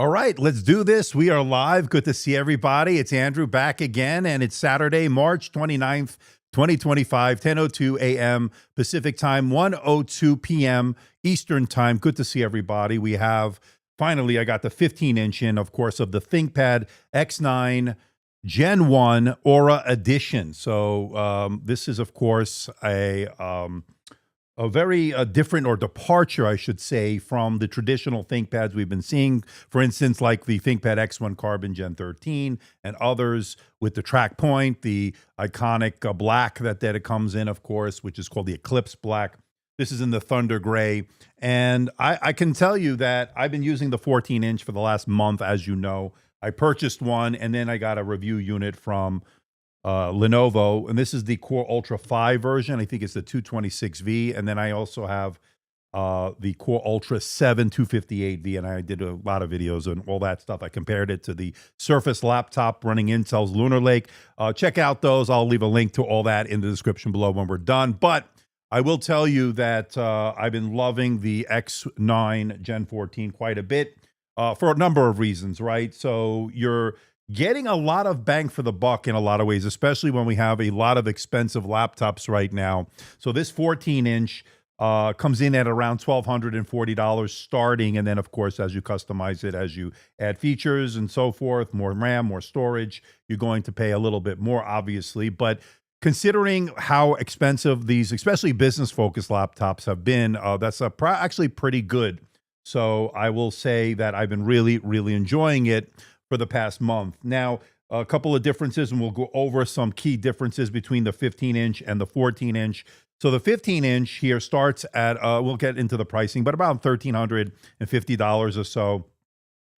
All right, let's do this. We are live. Good to see everybody. It's Andrew back again, and it's Saturday, March 29th, 2025, 10:02 a.m. Pacific time, 1:02 p.m. Eastern time. Good to see everybody. We have, finally, I got the 15-inch in, of course, of the ThinkPad X9 Gen 1 Aura Edition. So this is, of course, a very different, or departure, I should say, from the traditional ThinkPads we've been seeing. For instance, like the ThinkPad X1 Carbon Gen 13 and others with the track point, the iconic black that it comes in, of course, which is called the Eclipse Black. This is in the Thunder Gray. And I can tell you that I've been using the 14-inch for the last month, as you know. I purchased one, and then I got a review unit from Lenovo, and this is the Core Ultra 5 version. I think it's the 226V, and then I also have the Core Ultra 7 258V, and I did a lot of videos and all that stuff. I compared it to the Surface laptop running Intel's Lunar Lake. Check out those. I'll leave a link to all that in the description below when we're done. But I will tell you that I've been loving the X9 Gen 14 quite a bit for a number of reasons, right? So you're getting a lot of bang for the buck in a lot of ways, especially when we have a lot of expensive laptops right now. So this 14-inch comes in at around $1,240 starting. And then, of course, as you customize it, as you add features and so forth, more RAM, more storage, you're going to pay a little bit more, obviously. But considering how expensive these, especially business-focused laptops have been, that's actually pretty good. So I will say that I've been really, really enjoying it for the past month. Now, a couple of differences, and we'll go over some key differences between the 15-inch and the 14-inch. So the 15-inch here starts at, we'll get into the pricing, but about $1,350 or so,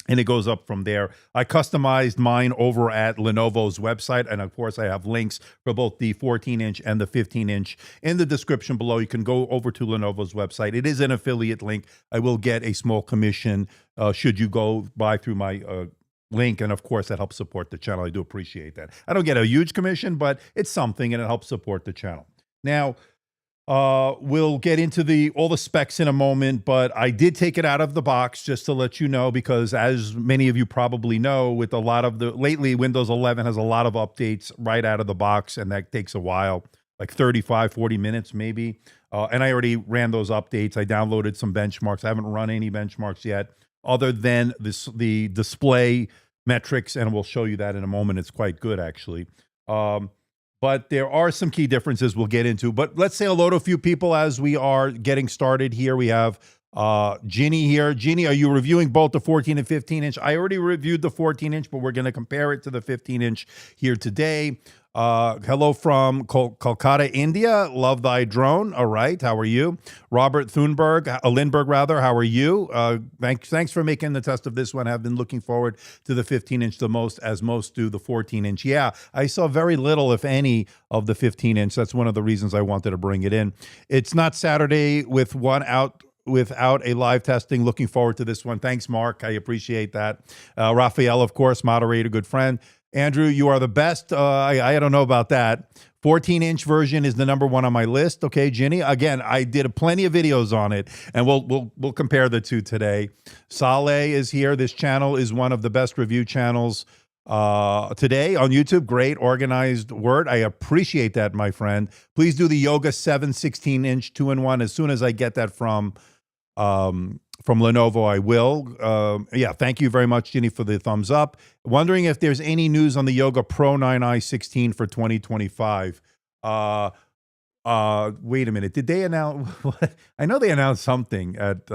and it goes up from there. I customized mine over at Lenovo's website, and of course I have links for both the 14-inch and the 15-inch in the description below. You can go over to Lenovo's website. It is an affiliate link. I will get a small commission should you go buy through my link, and of course that helps support the channel. I do appreciate that. I don't get a huge commission, but it's something, and it helps support the channel. Now, we'll get into all the specs in a moment, but I did take it out of the box just to let you know, because as many of you probably know, with a lot of lately, Windows 11 has a lot of updates right out of the box, and that takes a while, like 35, 40 minutes maybe. And I already ran those updates. I downloaded some benchmarks. I haven't run any benchmarks yet, other than the display metrics, and we'll show you that in a moment. It's quite good, actually. But there are some key differences we'll get into. But let's say hello to a few people as we are getting started here. We have Ginny here. Ginny, are you reviewing both the 14 and 15-inch? I already reviewed the 14-inch, but we're going to compare it to the 15-inch here today. Hello from Kolkata, India. Love thy drone. All right. How are you? Robert Lindbergh, rather. How are you? Thanks for making the test of this one. I've been looking forward to the 15-inch the most, as most do the 14-inch. Yeah, I saw very little, if any, of the 15-inch. That's one of the reasons I wanted to bring it in. It's not Saturday without a live testing. Looking forward to this one. Thanks, Mark. I appreciate that. Raphael, of course, moderator, good friend. Andrew, you are the best. I don't know about that. 14-inch version is the #1 on my list. Okay, Ginny. Again, I did plenty of videos on it, and we'll compare the two today. Saleh is here. This channel is one of the best review channels today on YouTube. Great organized word. I appreciate that, my friend. Please do the Yoga 7 16-inch 2-in-1 as soon as I get that from Lenovo. I will. Yeah, thank you very much, Ginny, for the thumbs up. Wondering if there's any news on the Yoga Pro 9i 16 for 2025. Wait a minute. Did they announce? I know they announced something at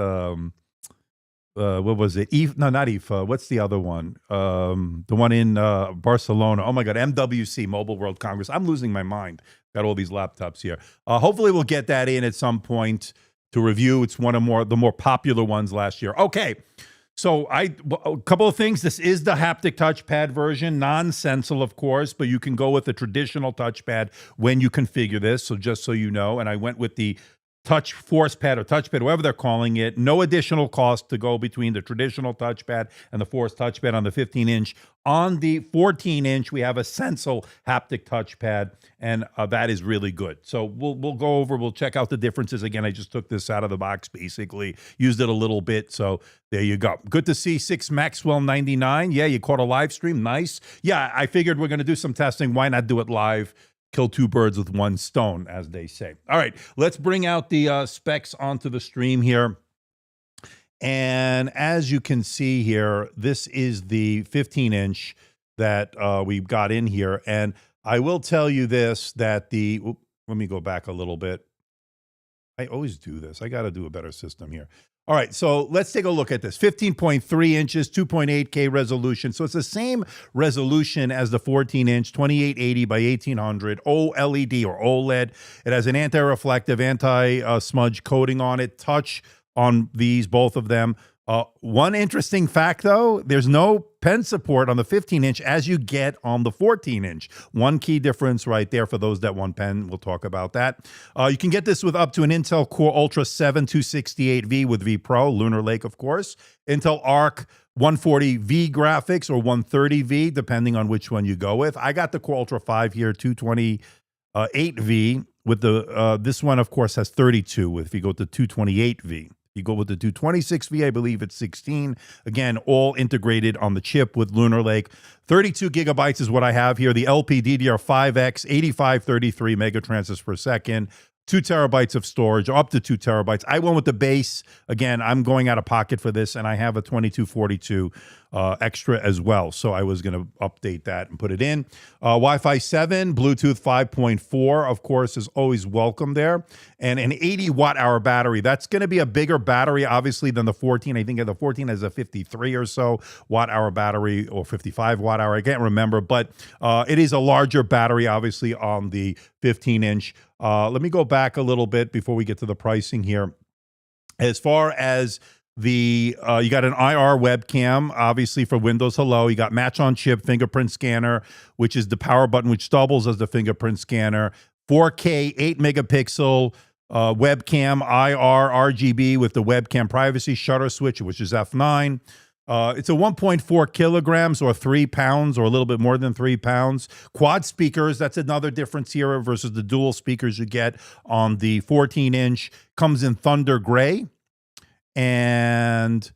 what was it? No, not IFA. What's the other one? The one in Barcelona. Oh my God, MWC, Mobile World Congress. I'm losing my mind. Got all these laptops here. Hopefully we'll get that in at some point to review. It's one of the more popular ones last year. Okay, so a couple of things. This is the haptic touchpad version, non-sensile, of course, but you can go with the traditional touchpad when you configure this. So just so you know, and I went with the touch force pad or touchpad, whatever they're calling it. No additional cost to go between the traditional touchpad and the force touchpad on the 15-inch. On the 14-inch, we have a Sensel haptic touchpad, and that is really good. So we'll go over, we'll check out the differences. Again, I just took this out of the box, basically. Used it a little bit, so there you go. Good to see 6 Maxwell 99. Yeah, you caught a live stream. Nice. Yeah, I figured we're going to do some testing. Why not do it live? Kill two birds with one stone, as they say. All right, let's bring out the specs onto the stream here. And as you can see here, this is the 15-inch that we've got in here. And I will tell you this, that let me go back a little bit. I always do this. I got to do a better system here. All right, so let's take a look at this. 15.3 inches, 2.8K resolution. So it's the same resolution as the 14-inch, 2880 by 1800, OLED or OLED. It has an anti-reflective, anti-smudge coating on it, touch on these, both of them. One interesting fact, though, there's no pen support on the 15-inch as you get on the 14-inch. One key difference right there for those that want pen. We'll talk about that. You can get this with up to an Intel Core Ultra 7 268V with V Pro, Lunar Lake, of course. Intel Arc 140V graphics or 130V, depending on which one you go with. I got the Core Ultra 5 here, 228V. With the this one, of course, has 32. If you go to 228V. You go with the 226V, I believe it's 16. Again, all integrated on the chip with Lunar Lake. 32 gigabytes is what I have here. The LPDDR5X, 8533 megatransfers per second. 2 terabytes of storage, up to 2 terabytes. I went with the base. Again, I'm going out of pocket for this, and I have a 2242 extra as well. So I was going to update that and put it in. Wi-Fi 7, Bluetooth 5.4, of course, is always welcome there. And an 80 watt-hour battery. That's going to be a bigger battery, obviously, than the 14. I think the 14 has a 53 or so watt-hour battery, or 55 watt-hour. I can't remember, but it is a larger battery, obviously, on the 15-inch. Let me go back a little bit before we get to the pricing here. As far as the, you got an IR webcam, obviously for Windows Hello. You got match on chip fingerprint scanner, which is the power button, which doubles as the fingerprint scanner. 4K 8 megapixel webcam, IR RGB with the webcam privacy shutter switch, which is F9. It's a 1.4 kilograms or 3 pounds or a little bit more than 3 pounds. Quad speakers, that's another difference here versus the dual speakers you get on the 14-inch. Comes in Thunder Gray. And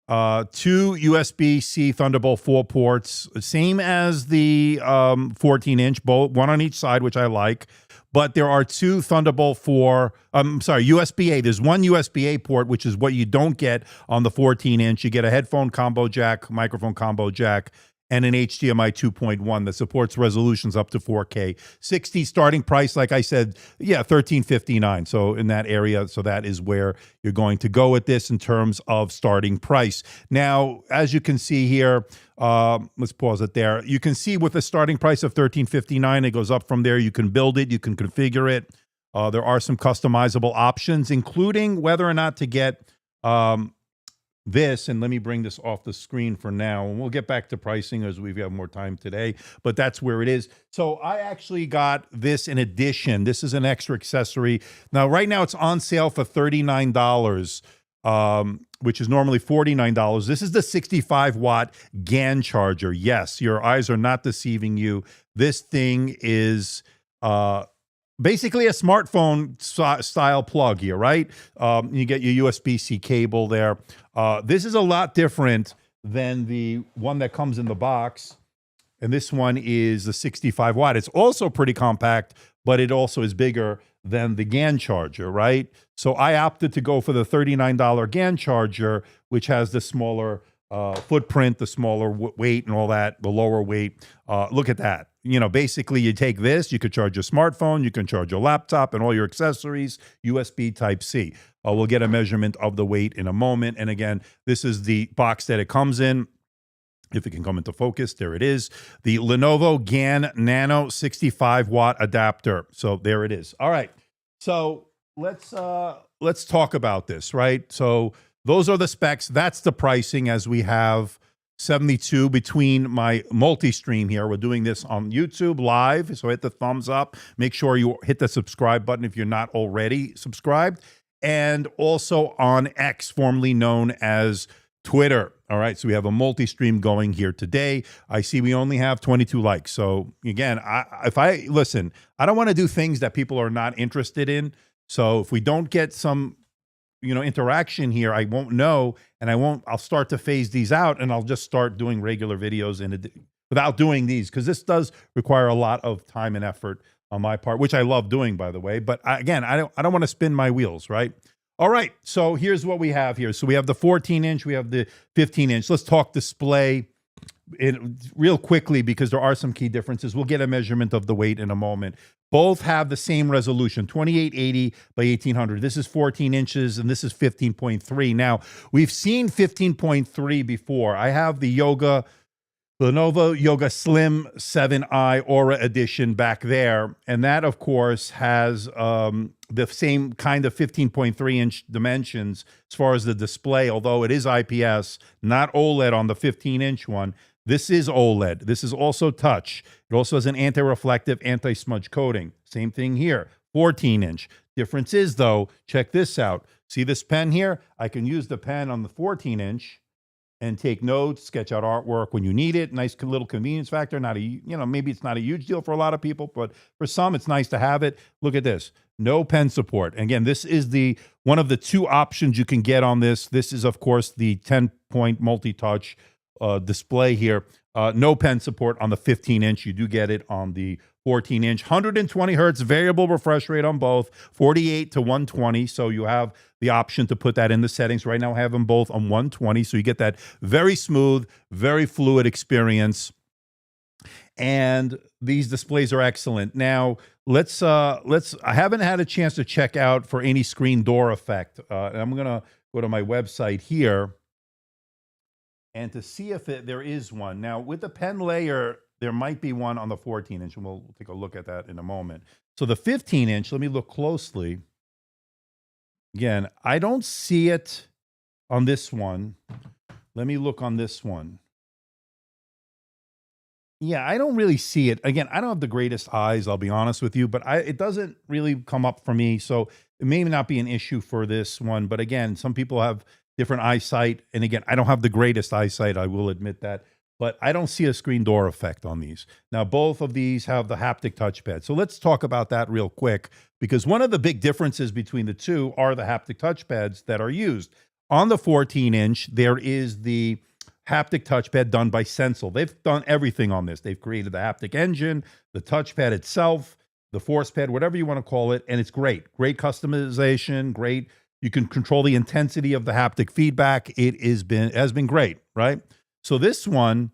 2 USB-C Thunderbolt 4 ports, same as the 14-inch, both one on each side, which I like. But there are 2 Thunderbolt 4, USB-A. There's one USB-A port, which is what you don't get on the 14-inch. You get a headphone combo jack, microphone combo jack, and an HDMI 2.1 that supports resolutions up to 4K. 60 starting price, like I said, yeah, $13.59. So in that area, so that is where you're going to go with this in terms of starting price. Now, as you can see here, let's pause it there. You can see with a starting price of $13.59, it goes up from there. You can build it, you can configure it. There are some customizable options, including whether or not to get this, and let me bring this off the screen for now, and we'll get back to pricing as we have more time today, but that's where it is. So I actually got this in addition. This is an extra accessory. Now, right now it's on sale for $39, which is normally $49. This is the 65-watt GAN charger. Yes, your eyes are not deceiving you. This thing is basically a smartphone style plug here, right? You get your USB-C cable there. This is a lot different than the one that comes in the box. And this one is the 65 watt. It's also pretty compact, but it also is bigger than the GAN charger, right? So I opted to go for the $39 GAN charger, which has the smaller footprint, the smaller weight and all that, the lower weight. Look at that. You know, basically you take this, you could charge your smartphone, you can charge your laptop and all your accessories, USB Type-C. We'll get a measurement of the weight in a moment. And again, this is the box that it comes in. If it can come into focus, there it is. The Lenovo GAN Nano 65 watt adapter. So there it is. All right. So let's talk about this, right? So those are the specs. That's the pricing as we have 72 between my multi-stream here. We're doing this on YouTube live, so hit the thumbs up. Make sure you hit the subscribe button if you're not already subscribed. and also on X, formerly known as Twitter. All right, so we have a multi-stream going here today. I see we only have 22 likes. So again, if I listen, I don't want to do things that people are not interested in. So if we don't get some, interaction here, I won't know, and I'll start to phase these out, and I'll just start doing regular videos without doing these, because this does require a lot of time and effort on my part, which I love doing, by the way. But I don't want to spin my wheels, right? All right, so here's what we have here. So we have the 14-inch, we have the 15-inch. Let's talk display real quickly, because there are some key differences. We'll get a measurement of the weight in a moment. Both have the same resolution, 2880 by 1800. This is 14 inches, and this is 15.3. Now, we've seen 15.3 before. I have the Lenovo Yoga Slim 7i Aura Edition back there, and that, of course, has the same kind of 15.3-inch dimensions as far as the display, although it is IPS, not OLED on the 15-inch one. This is OLED. This is also touch. It also has an anti-reflective, anti-smudge coating. Same thing here, 14-inch. Difference is, though, check this out. See this pen here? I can use the pen on the 14-inch and take notes, sketch out artwork when you need it. Nice little convenience factor. Maybe it's not a huge deal for a lot of people, but for some, it's nice to have it. Look at this. No pen support. Again, this is one of the two options you can get on this. This is, of course, the 10-point multi-touch display here. No pen support on the 15-inch. You do get it on the 14-inch. 120 hertz variable refresh rate on both, 48 to 120. So you have the option to put that in the settings. Right now I have them both on 120. So you get that very smooth, very fluid experience. And these displays are excellent. Now, I haven't had a chance to check out for any screen door effect. I'm going to go to my website here and to see if there is one. Now, with the pen layer, there might be one on the 14-inch, and we'll take a look at that in a moment. So the 15-inch, let me look closely. Again, I don't see it on this one. Let me look on this one. Yeah, I don't really see it. Again, I don't have the greatest eyes, I'll be honest with you, but it doesn't really come up for me, so it may not be an issue for this one. But again, some people have different eyesight, and again, I don't have the greatest eyesight, I will admit that, but I don't see a screen door effect on these. Now, both of these have the haptic touchpad, so let's talk about that real quick, because one of the big differences between the two are the haptic touchpads that are used. On the 14-inch, there is the haptic touchpad done by Sensel. They've done everything on this. They've created the haptic engine, the touchpad itself, the force pad, whatever you want to call it, and it's great. Great customization, great. You can control the intensity of the haptic feedback. It has been great, right? So this one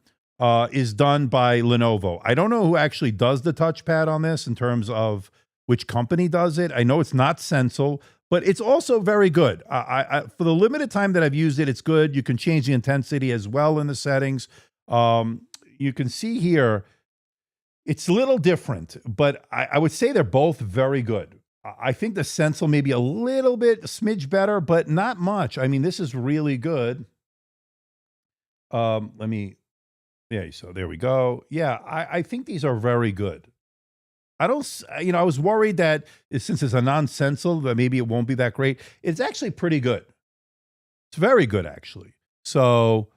is done by Lenovo. I don't know who actually does the touchpad on this in terms of which company does it. I know it's not Sensel, but it's also very good. For the limited time that I've used it, it's good. You can change the intensity as well in the settings. You can see here, it's a little different, but I would say they're both very good. I think the Sensel may be a smidge better, but not much. I mean, this is really good. So there we go. Yeah, I think these are very good. I was worried that since it's a non-Sensel, that maybe it won't be that great. It's actually pretty good. It's very good, actually. So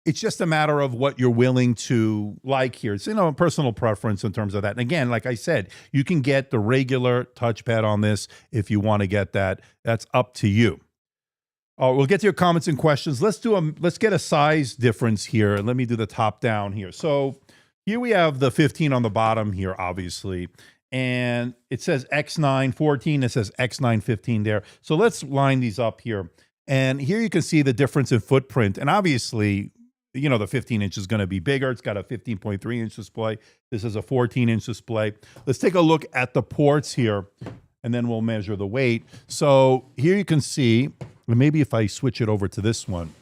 it's just a matter of what you're willing to like here. It's, a personal preference in terms of that. And again, like I said, you can get the regular touchpad on this if you want to get that. That's up to you. We'll get to your comments and questions. Let's get a size difference here. Let me do the top down here. So here we have the 15 on the bottom here, obviously, and it says X9-14. It says X9-15 there. So let's line these up here. And here you can see the difference in footprint. And obviously, the 15-inch is going to be bigger. It's got a 15.3-inch display. This is a 14-inch display. Let's take a look at the ports here, and then we'll measure the weight. So here you can see, maybe if I switch it over to this one,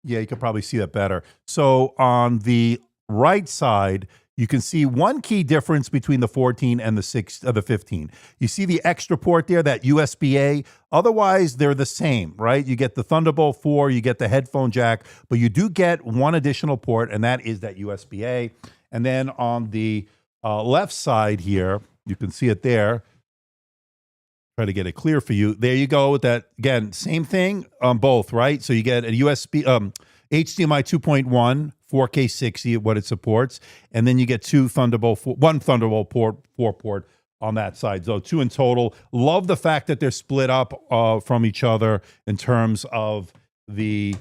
yeah, you can probably see that better. So on the right side, you can see one key difference between the 14 and the 15. You see the extra port there, that USB-A. Otherwise, they're the same, right? You get the Thunderbolt 4, you get the headphone jack, but you do get one additional port, and that is that USB-A. And then on the left side here, you can see it there. try to get it clear for you. There you go with that. Again, same thing on both, right? So you get a USB, HDMI 2.1, 4K 60, what it supports, and then you get one Thunderbolt port, 4-port on that side. So 2 in total. Love the fact that they're split up from each other in terms of the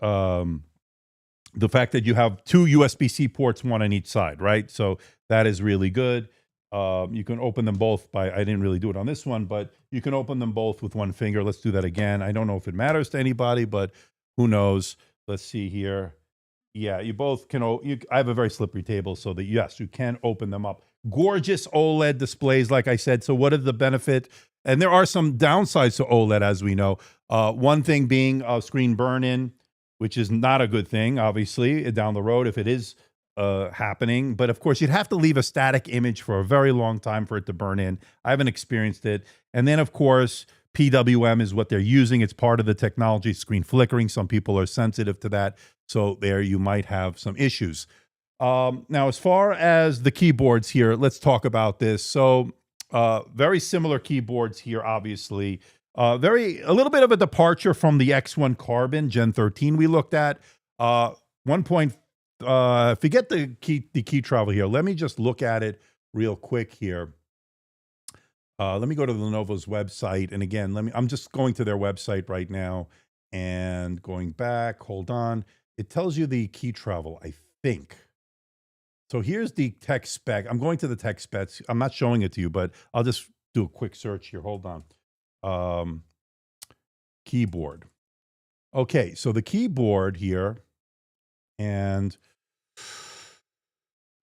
fact that you have 2 USB-C ports, 1 on each side, right? So that is really good. You can open them both I didn't really do it on this one, but you can open them both with one finger. Let's do that again. I don't know if it matters to anybody, but who knows? Let's see here. Yeah, you both can. I have a very slippery table, so that yes, you can open them up. Gorgeous OLED displays, like I said. So what is the benefit? And there are some downsides to OLED, as we know. One thing being screen burn-in, which is not a good thing, obviously, down the road if it is happening. But of course, you'd have to leave a static image for a very long time for it to burn in. I haven't experienced it. And then, of course, PWM is what they're using. It's part of the technology, screen flickering. Some people are sensitive to that. So there you might have some issues. Now, as far as the keyboards here, let's talk about this. So very similar keyboards here, obviously. A little bit of a departure from the X1 Carbon Gen 13 we looked at. Forget the key travel here. Let me just look at it real quick here. Let me go to Lenovo's website. And again, I'm just going to their website right now and going back. Hold on. It tells you the key travel, I think. So here's the tech spec. I'm going to the tech specs. I'm not showing it to you, but I'll just do a quick search here. Hold on. Keyboard. Okay, so the keyboard here, and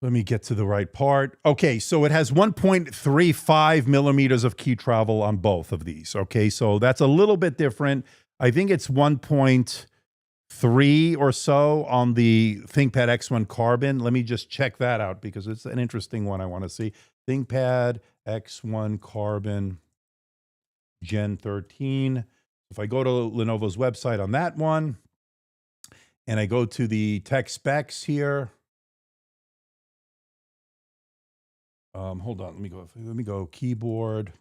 let me get to the right part. Okay, so it has 1.35 millimeters of key travel on both of these. Okay, so that's a little bit different. I think it's 1.3 or so on the ThinkPad X1 Carbon. Let me just check that out because it's an interesting one I want to see. ThinkPad X1 Carbon Gen 13. If I go to Lenovo's website on that one, and I go to the tech specs here. Hold on, let me go keyboard.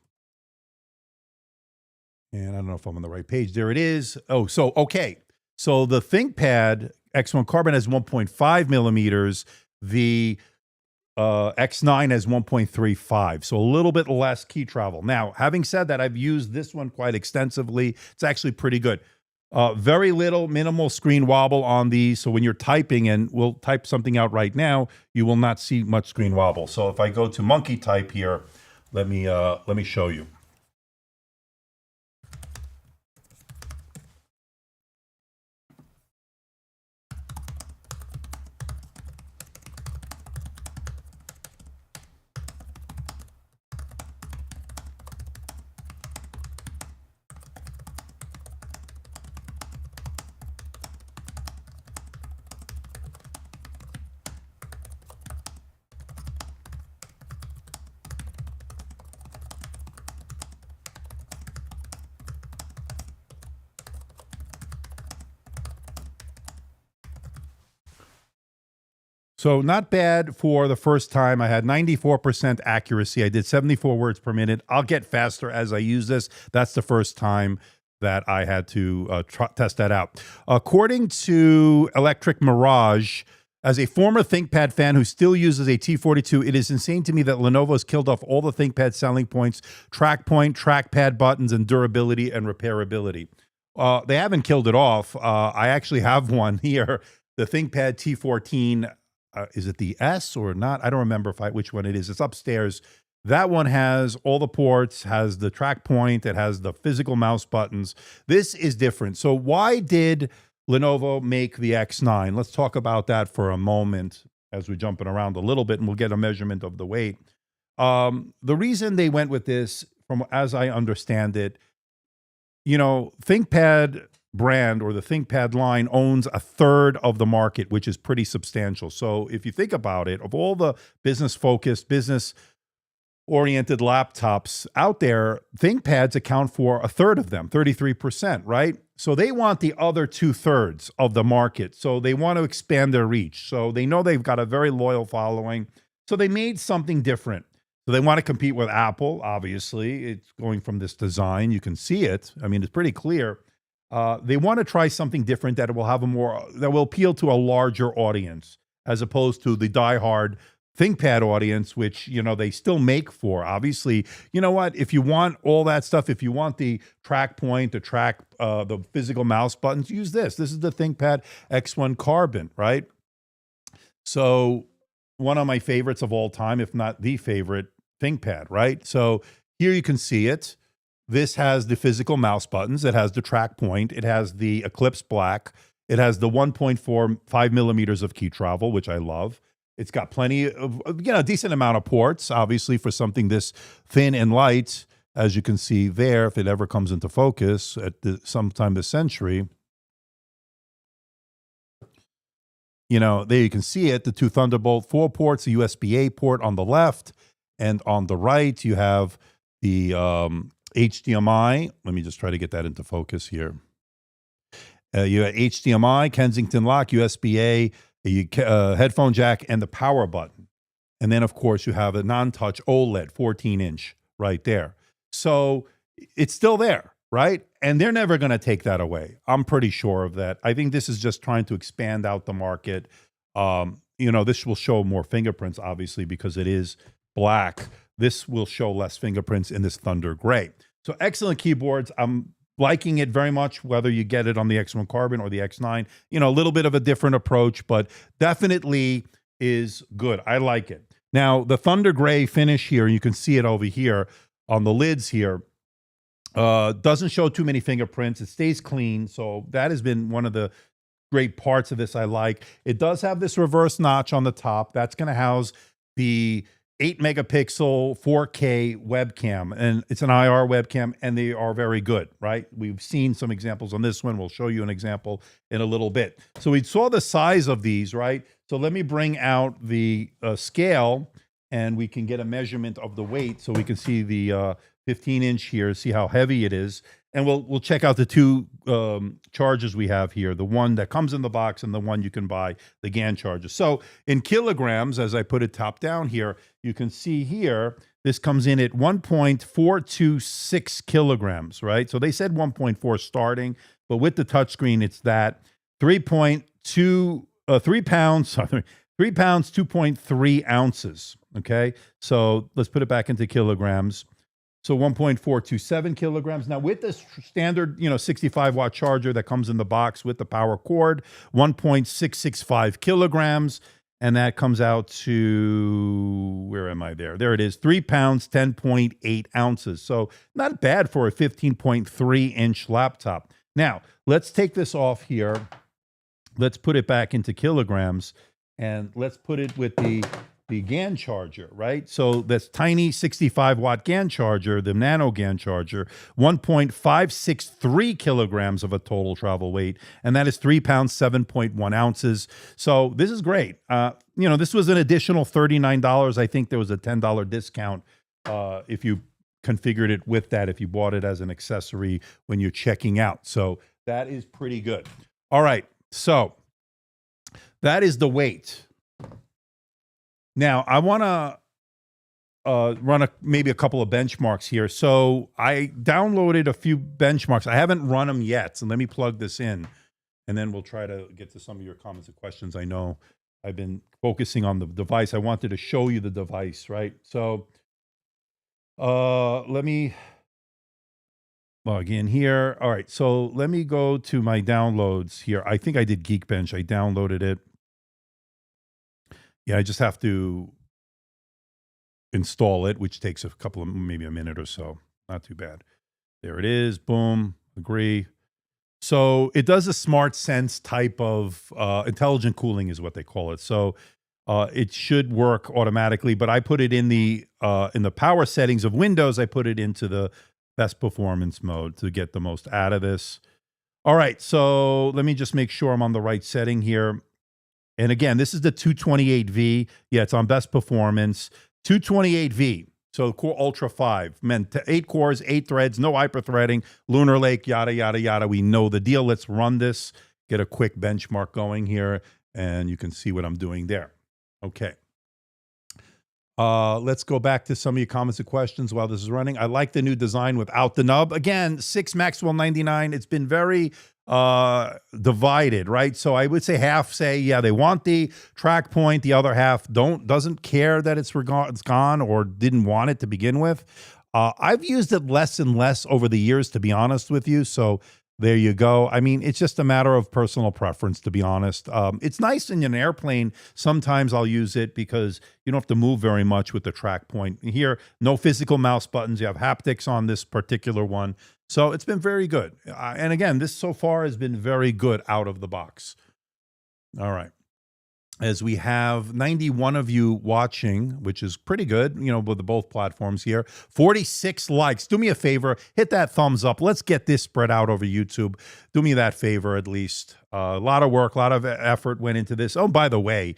And I don't know if I'm on the right page. There it is. Oh, so, okay. So the ThinkPad X1 Carbon has 1.5 millimeters. The X9 has 1.35, so a little bit less key travel. Now, having said that, I've used this one quite extensively. It's actually pretty good. Very minimal screen wobble on these. So when you're typing, and we'll type something out right now, you will not see much screen wobble. So if I go to monkey type here, let me show you. So not bad for the first time. I had 94% accuracy. I did 74 words per minute. I'll get faster as I use this. That's the first time that I had to test that out. According to Electric Mirage, as a former ThinkPad fan who still uses a T42, it is insane to me that Lenovo has killed off all the ThinkPad selling points: trackpad buttons, and durability and repairability. They haven't killed it off. I actually have one here, the ThinkPad T14. Is it the S or not? I don't remember which one it is. It's upstairs. That one has all the ports, has the track point, it has the physical mouse buttons. This is different. So why did Lenovo make the X9? Let's talk about that for a moment as we're jumping around a little bit, and we'll get a measurement of the weight. The reason they went with this, from as I understand it, ThinkPad brand or the ThinkPad line owns a third of the market, which is pretty substantial. So if you think about it, of all the business-focused, business-oriented laptops out there, ThinkPads account for a third of them, 33%, right? So they want the other 2/3 of the market. So they want to expand their reach. So they know they've got a very loyal following. So they made something different. So they want to compete with Apple, obviously. It's going from this design. You can see it. I mean, it's pretty clear. They want to try something different that will appeal to a larger audience, as opposed to the diehard ThinkPad audience, which, they still make for. Obviously, you know what? If you want all that stuff, if you want the track point, the physical mouse buttons, use this. This is the ThinkPad X1 Carbon, right? So one of my favorites of all time, if not the favorite ThinkPad, right? So here you can see it. This has the physical mouse buttons. It has the track point. It has the Eclipse Black. It has the 1.45 millimeters of key travel, which I love. It's got plenty of, a decent amount of ports, obviously, for something this thin and light, as you can see there, if it ever comes into focus at sometime this century. There you can see it, the two Thunderbolt 4 ports, a USB-A port on the left, and on the right, you have the HDMI. Let me just try to get that into focus here. You have HDMI, Kensington lock, USB-A, headphone jack, and the power button. And then, of course, you have a non-touch OLED 14-inch right there. So it's still there, right? And they're never going to take that away. I'm pretty sure of that. I think this is just trying to expand out the market. This will show more fingerprints, obviously, because it is black. This will show less fingerprints in this Thunder Gray. So excellent keyboards. I'm liking it very much, whether you get it on the X1 Carbon or the X9. A little bit of a different approach, but definitely is good. I like it. Now, the Thunder Gray finish here, you can see it over here on the lids here, doesn't show too many fingerprints. It stays clean, so that has been one of the great parts of this I like. It does have this reverse notch on the top. That's going to house the 8 megapixel 4K webcam, and it's an IR webcam, and they are very good, right? We've seen some examples on this one. We'll show you an example in a little bit. So we saw the size of these, right? So let me bring out the scale, and we can get a measurement of the weight, so we can see the 15-inch here, see how heavy it is. And we'll check out the two chargers we have here, the one that comes in the box and the one you can buy, the GAN charger. So in kilograms, as I put it top down here, you can see here, this comes in at 1.426 kilograms, right? So they said 1.4 starting, but with the touchscreen, it's that 3 pounds, 2.3 ounces, okay? So let's put it back into kilograms. So 1.427 kilograms. Now with this standard, 65-watt charger that comes in the box with the power cord, 1.665 kilograms. And that comes out to, where am I there? There it is, 3 pounds, 10.8 ounces. So not bad for a 15.3-inch laptop. Now, let's take this off here. Let's put it back into kilograms. And let's put it with the GAN charger, right? So that's tiny 65-watt GAN charger, the nano GAN charger, 1.563 kilograms of a total travel weight, and that is 3 pounds, 7.1 ounces. So this is great. This was an additional $39. I think there was a $10 discount if you configured it with that, if you bought it as an accessory when you're checking out. So that is pretty good. All right, so that is the weight. Now, I want to run maybe a couple of benchmarks here. So I downloaded a few benchmarks. I haven't run them yet, so let me plug this in, and then we'll try to get to some of your comments and questions. I know I've been focusing on the device. I wanted to show you the device, right? So let me log in here. All right, so let me go to my downloads here. I think I did Geekbench. I downloaded it. Yeah, I just have to install it, which takes maybe a minute or so. Not too bad. There it is. Boom. Agree. So it does a smart sense type of intelligent cooling is what they call it. So it should work automatically, but I put it in the power settings of Windows. I put it into the best performance mode to get the most out of this. All right. So let me just make sure I'm on the right setting here. And again, this is the 228V. Yeah, it's on best performance. 228V. So Core Ultra 5. Meant 8 cores, 8 threads, no hyper-threading, Lunar Lake, yada, yada, yada. We know the deal. Let's run this, get a quick benchmark going here, and you can see what I'm doing there. Okay. Let's go back to some of your comments and questions while this is running. I like the new design without the nub. Again, 6 Maxwell 99. It's been very divided, right? So I would say half say, yeah, they want the track point. The other half doesn't care that it's gone or didn't want it to begin with. I've used it less and less over the years, to be honest with you. So there you go. I mean, it's just a matter of personal preference, to be honest. It's nice in an airplane. Sometimes I'll use it because you don't have to move very much with the track point. Here, no physical mouse buttons. You have haptics on this particular one. So it's been very good. And again, this so far has been very good out of the box. All right. As we have 91 of you watching, which is pretty good, you know, with both platforms here. 46 likes. Do me a favor, hit that thumbs up. Let's get this spread out over YouTube. Do me that favor at least. A lot of work, a lot of effort went into this. Oh, by the way,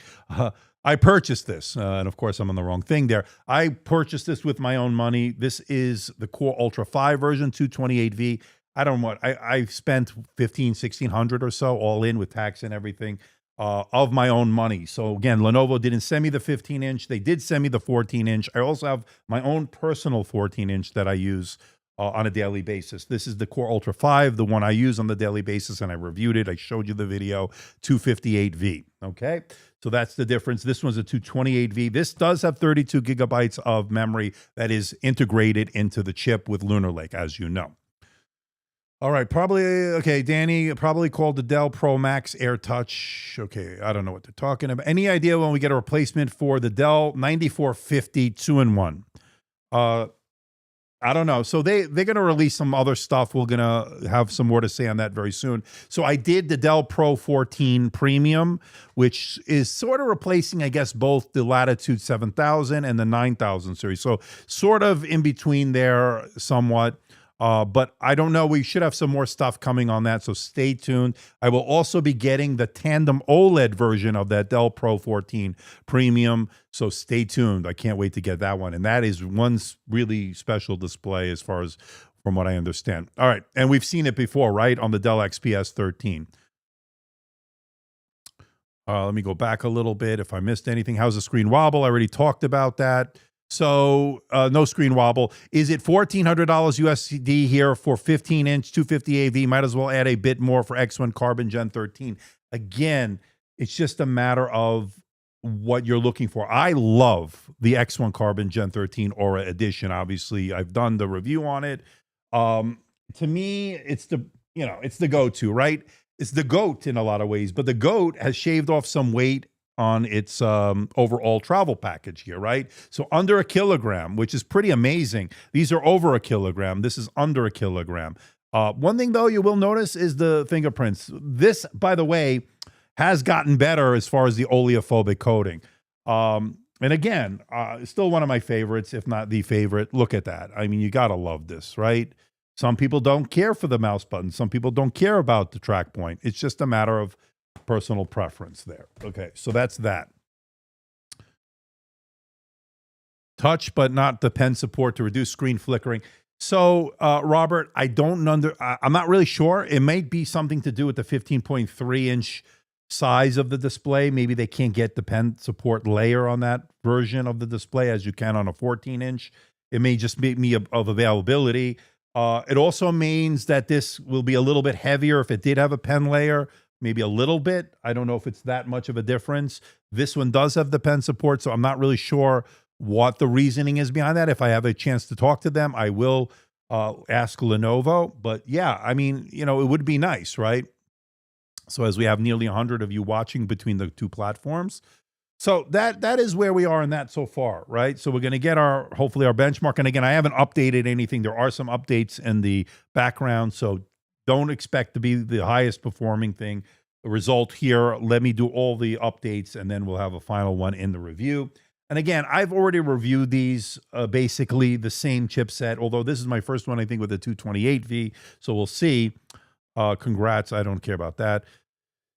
I purchased this, and of course I'm on the wrong thing there. I purchased this with my own money. This is the Core Ultra 5 version, 228V. I don't know what, I spent $1,600 or so all in with tax and everything. Of my own money. So again, Lenovo didn't send me the 15-inch. They did send me the 14-inch. I also have my own personal 14-inch that I use on a daily basis. This is the Core Ultra 5, the one I use on the daily basis, and I reviewed it. I showed you the video, 258V, okay? So that's the difference. This one's a 228V. This does have 32 gigabytes of memory that is integrated into the chip with Lunar Lake, as you know. All right, probably, okay, Danny probably called the Dell Pro Max AirTouch. Okay, I don't know what they're talking about. Any idea when we get a replacement for the Dell 9450 2-in-1? I don't know. So they're going to release some other stuff. We're going to have some more to say on that very soon. So I did the Dell Pro 14 Premium, which is sort of replacing, I guess, both the Latitude 7000 and the 9000 series. So sort of in between there somewhat. But I don't know. We should have some more stuff coming on that, so stay tuned. I will also be getting the tandem OLED version of that Dell Pro 14 Premium, so stay tuned. I can't wait to get that one. And that is one really special display as far as from what I understand. All right, and we've seen it before, right, on the Dell XPS 13. Let me go back a little bit if I missed anything. How's the screen wobble? I already talked about that. So no screen wobble. Is it $1,400 USD here for 15-inch 250AV? Might as well add a bit more for X1 Carbon Gen 13. Again, it's just a matter of what you're looking for. I love the X1 Carbon Gen 13 Aura Edition. Obviously, I've done the review on it. To me, it's the go-to, right? It's the GOAT in a lot of ways, but the GOAT has shaved off some weight on its overall travel package here, right? So under 1 kilogram, which is pretty amazing. These are over 1 kilogram. This is under 1 kilogram. One thing, though, you will notice is the fingerprints. This, by the way, has gotten better as far as the oleophobic coating. And again, still one of my favorites, if not the favorite. Look at that. I mean, you got to love this, right? Some people don't care for the mouse button. Some people don't care about the track point. It's just a matter of personal preference there. Okay, so that's that. Touch, but not the pen support to reduce screen flickering. So, Robert, I'm not really sure. It might be something to do with the 15.3-inch size of the display. Maybe they can't get the pen support layer on that version of the display as you can on a 14-inch. It may just be of availability. It also means that this will be a little bit heavier if it did have a pen layer. Maybe a little bit. I don't know if it's that much of a difference. This one does have the pen support, so I'm not really sure what the reasoning is behind that. If I have a chance to talk to them, I will ask Lenovo. But yeah, I mean, you know, it would be nice, right? So as we have nearly 100 of you watching between the two platforms. So that is where we are in that so far, right? So we're going to get hopefully our benchmark. And again, I haven't updated anything. There are some updates in the background, so don't expect to be the highest performing thing. The result here, let me do all the updates and then we'll have a final one in the review. And again, I've already reviewed these, basically the same chipset, although this is my first one, I think, with the 228V. So we'll see. Congrats. I don't care about that.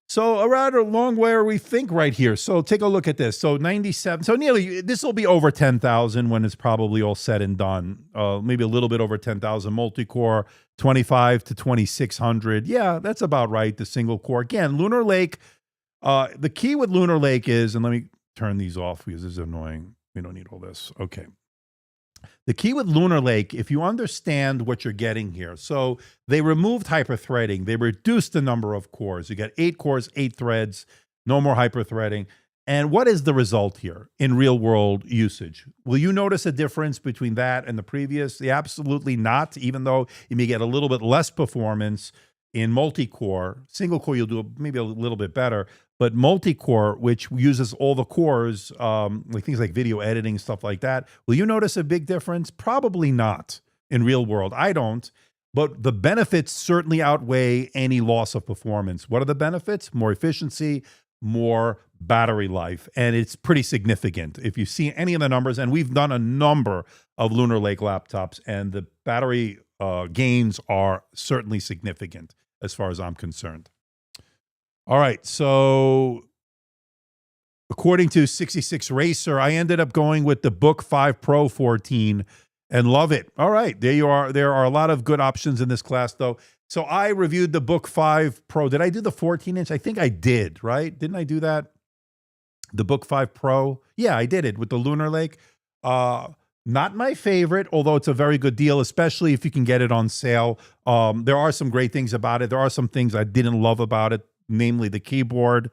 So a rather long way we think right here. So take a look at this. So 97. So nearly, this will be over 10,000 when it's probably all said and done. Maybe a little bit over 10,000 multi-core, 25 to 2,600. Yeah, that's about right. The single core. Again, Lunar Lake. The key with Lunar Lake is, and let me turn these off because this is annoying. We don't need all this. Okay. The key with Lunar Lake, if you understand what you're getting here, so they removed hyperthreading. They reduced the number of cores. You got 8 cores, 8 threads, no more hyperthreading. And what is the result here in real world usage? Will you notice a difference between that and the previous? Yeah, absolutely not, even though you may get a little bit less performance in multi-core. Single core, you'll do maybe a little bit better. But multi-core, which uses all the cores, like things like video editing, stuff like that, will you notice a big difference? Probably not in real world. I don't. But the benefits certainly outweigh any loss of performance. What are the benefits? More efficiency, more battery life. And it's pretty significant. If you see any of the numbers, and we've done a number of Lunar Lake laptops, and the battery gains are certainly significant as far as I'm concerned. All right, so according to 66 Racer, I ended up going with the Book 5 Pro 14 and love it. All right, there you are. There are a lot of good options in this class, though. So I reviewed the Book 5 Pro. Did I do the 14-inch? I think I did, right? Didn't I do that? The Book 5 Pro? Yeah, I did it with the Lunar Lake. Not my favorite, although it's a very good deal, especially if you can get it on sale. There are some great things about it. There are some things I didn't love about it, namely the keyboard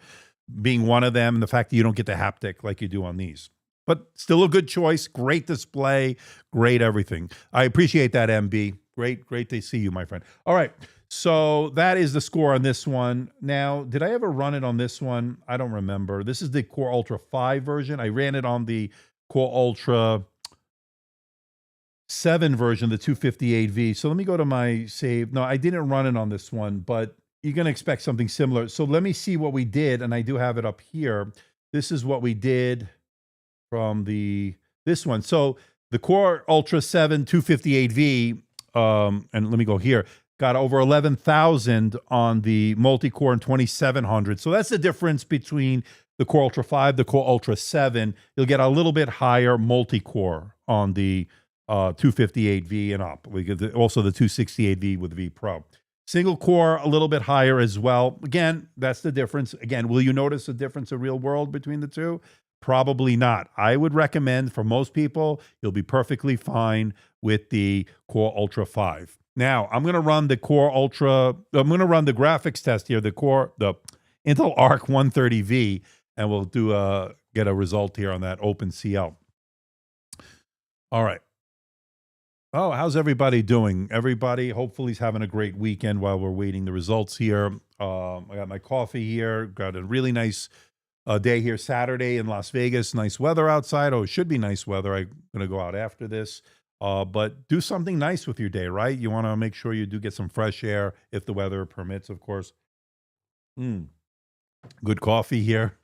being one of them, and the fact that you don't get the haptic like you do on these. But still a good choice, great display, great everything. I appreciate that, MB. Great to see you, my friend. All right, so that is the score on this one. Now, did I ever run it on this one? I don't remember. This is the Core Ultra 5 version. I ran it on the Core Ultra 7 version, the 258V. So let me go to my save. No, I didn't run it on this one, but you're going to expect something similar. So let me see what we did, and I do have it up here. This is what we did from this one. So the Core Ultra 7 258V, and let me go here, got over 11,000 on the multi-core and 2,700. So that's the difference between the Core Ultra 5, the Core Ultra 7. You'll get a little bit higher multi-core on the 258V and up. We get also the 268V with V Pro. Single core, a little bit higher as well. Again, that's the difference. Again, will you notice a difference in real world between the two? Probably not. I would recommend for most people, you'll be perfectly fine with the Core Ultra 5. Now, I'm going to run the Core Ultra, I'm going to run the graphics test here, the Intel Arc 130V, and we'll get a result here on that OpenCL. All right. Oh, how's everybody doing? Everybody, hopefully, is having a great weekend while we're waiting the results here. I got my coffee here. Got a really nice day here Saturday in Las Vegas. Nice weather outside. Oh, it should be nice weather. I'm going to go out after this. But do something nice with your day, right? You want to make sure you do get some fresh air if the weather permits, of course. Good coffee here.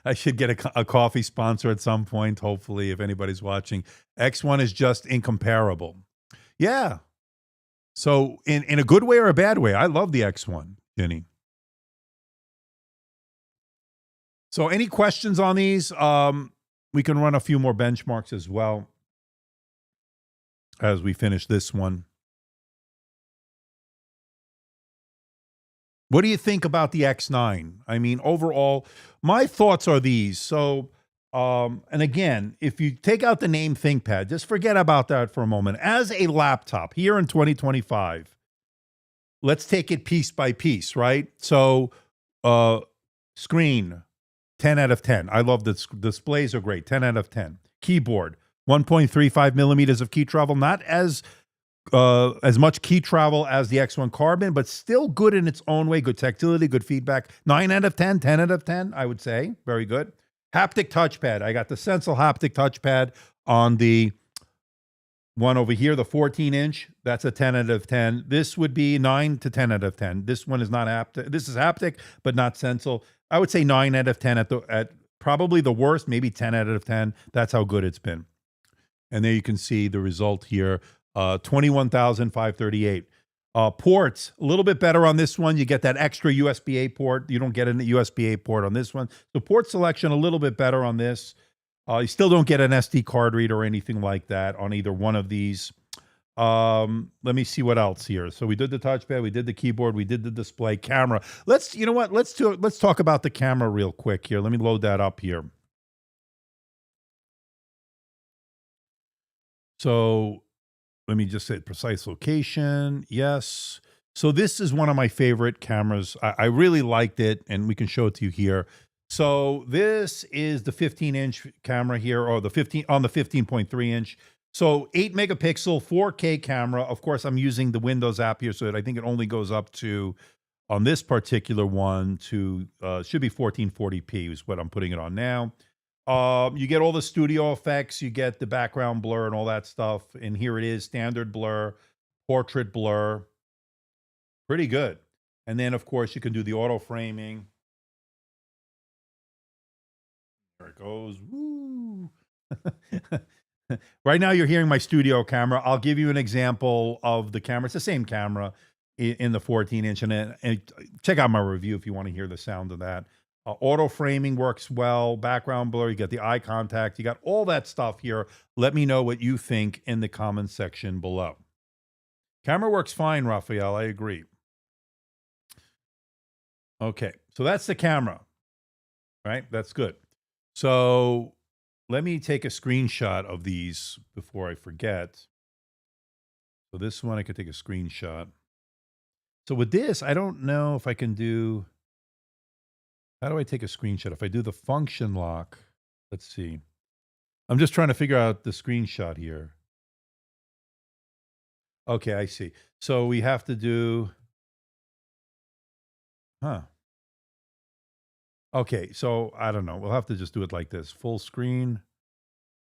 I should get a coffee sponsor at some point, hopefully, if anybody's watching. X1 is just incomparable. Yeah. So in a good way or a bad way, I love the X1, Jenny. So any questions on these? We can run a few more benchmarks as well as we finish this one. What do you think about the X9? I mean, overall, my thoughts are these. So, and again, if you take out the name ThinkPad, just forget about that for a moment. As a laptop here in 2025, let's take it piece by piece, right? So, screen, 10 out of 10. I love the displays are great, 10 out of 10. Keyboard, 1.35 millimeters of key travel, not as much key travel as the X1 Carbon, but still good in its own way. Good tactility, good feedback. 9 out of 10, 10 out of 10, I would say. Very good. Haptic touchpad. I got the Sensal haptic touchpad on the one over here, the 14-inch. That's a 10 out of 10. This would be 9 to 10 out of 10. This one is not haptic. This is haptic, but not Sensal. I would say 9 out of 10 at probably the worst, maybe 10 out of 10. That's how good it's been. And there you can see the result here. 21,538. Ports, a little bit better on this one. You get that extra USB-A port. You don't get a USB-A port on this one. So port selection, a little bit better on this. You still don't get an SD card reader or anything like that on either one of these. Let me see what else here. So we did the touchpad, we did the keyboard, we did the display, camera. You know what? Let's talk about the camera real quick here. Let me load that up here. So let me just say precise location. Yes. So this is one of my favorite cameras. I really liked it, and we can show it to you here. So this is the 15-inch camera here, or the 15.3 inch. So 8 megapixel 4K camera. Of course, I'm using the Windows app here, so I think it only goes up to, on this particular one, to should be 1440p is what I'm putting it on now. You get all the studio effects, you get the background blur and all that stuff. And here it is, standard blur, portrait blur. Pretty good. And then, of course, you can do the auto framing. There it goes. Woo. Right now, you're hearing my studio camera. I'll give you an example of the camera. It's the same camera in the 14-inch. And check out my review if you want to hear the sound of that. Auto framing works well. Background blur. You got the eye contact. You got all that stuff here. Let me know what you think in the comments section below. Camera works fine, Raphael. I agree. Okay, so that's the camera, right? That's good. So let me take a screenshot of these before I forget. So this one, I could take a screenshot. So with this, I don't know if I can do, how do I take a screenshot? If I do the function lock, let's see. I'm just trying to figure out the screenshot here. Okay, I see. So we have to do, okay, so I don't know. We'll have to just do it like this. Full screen.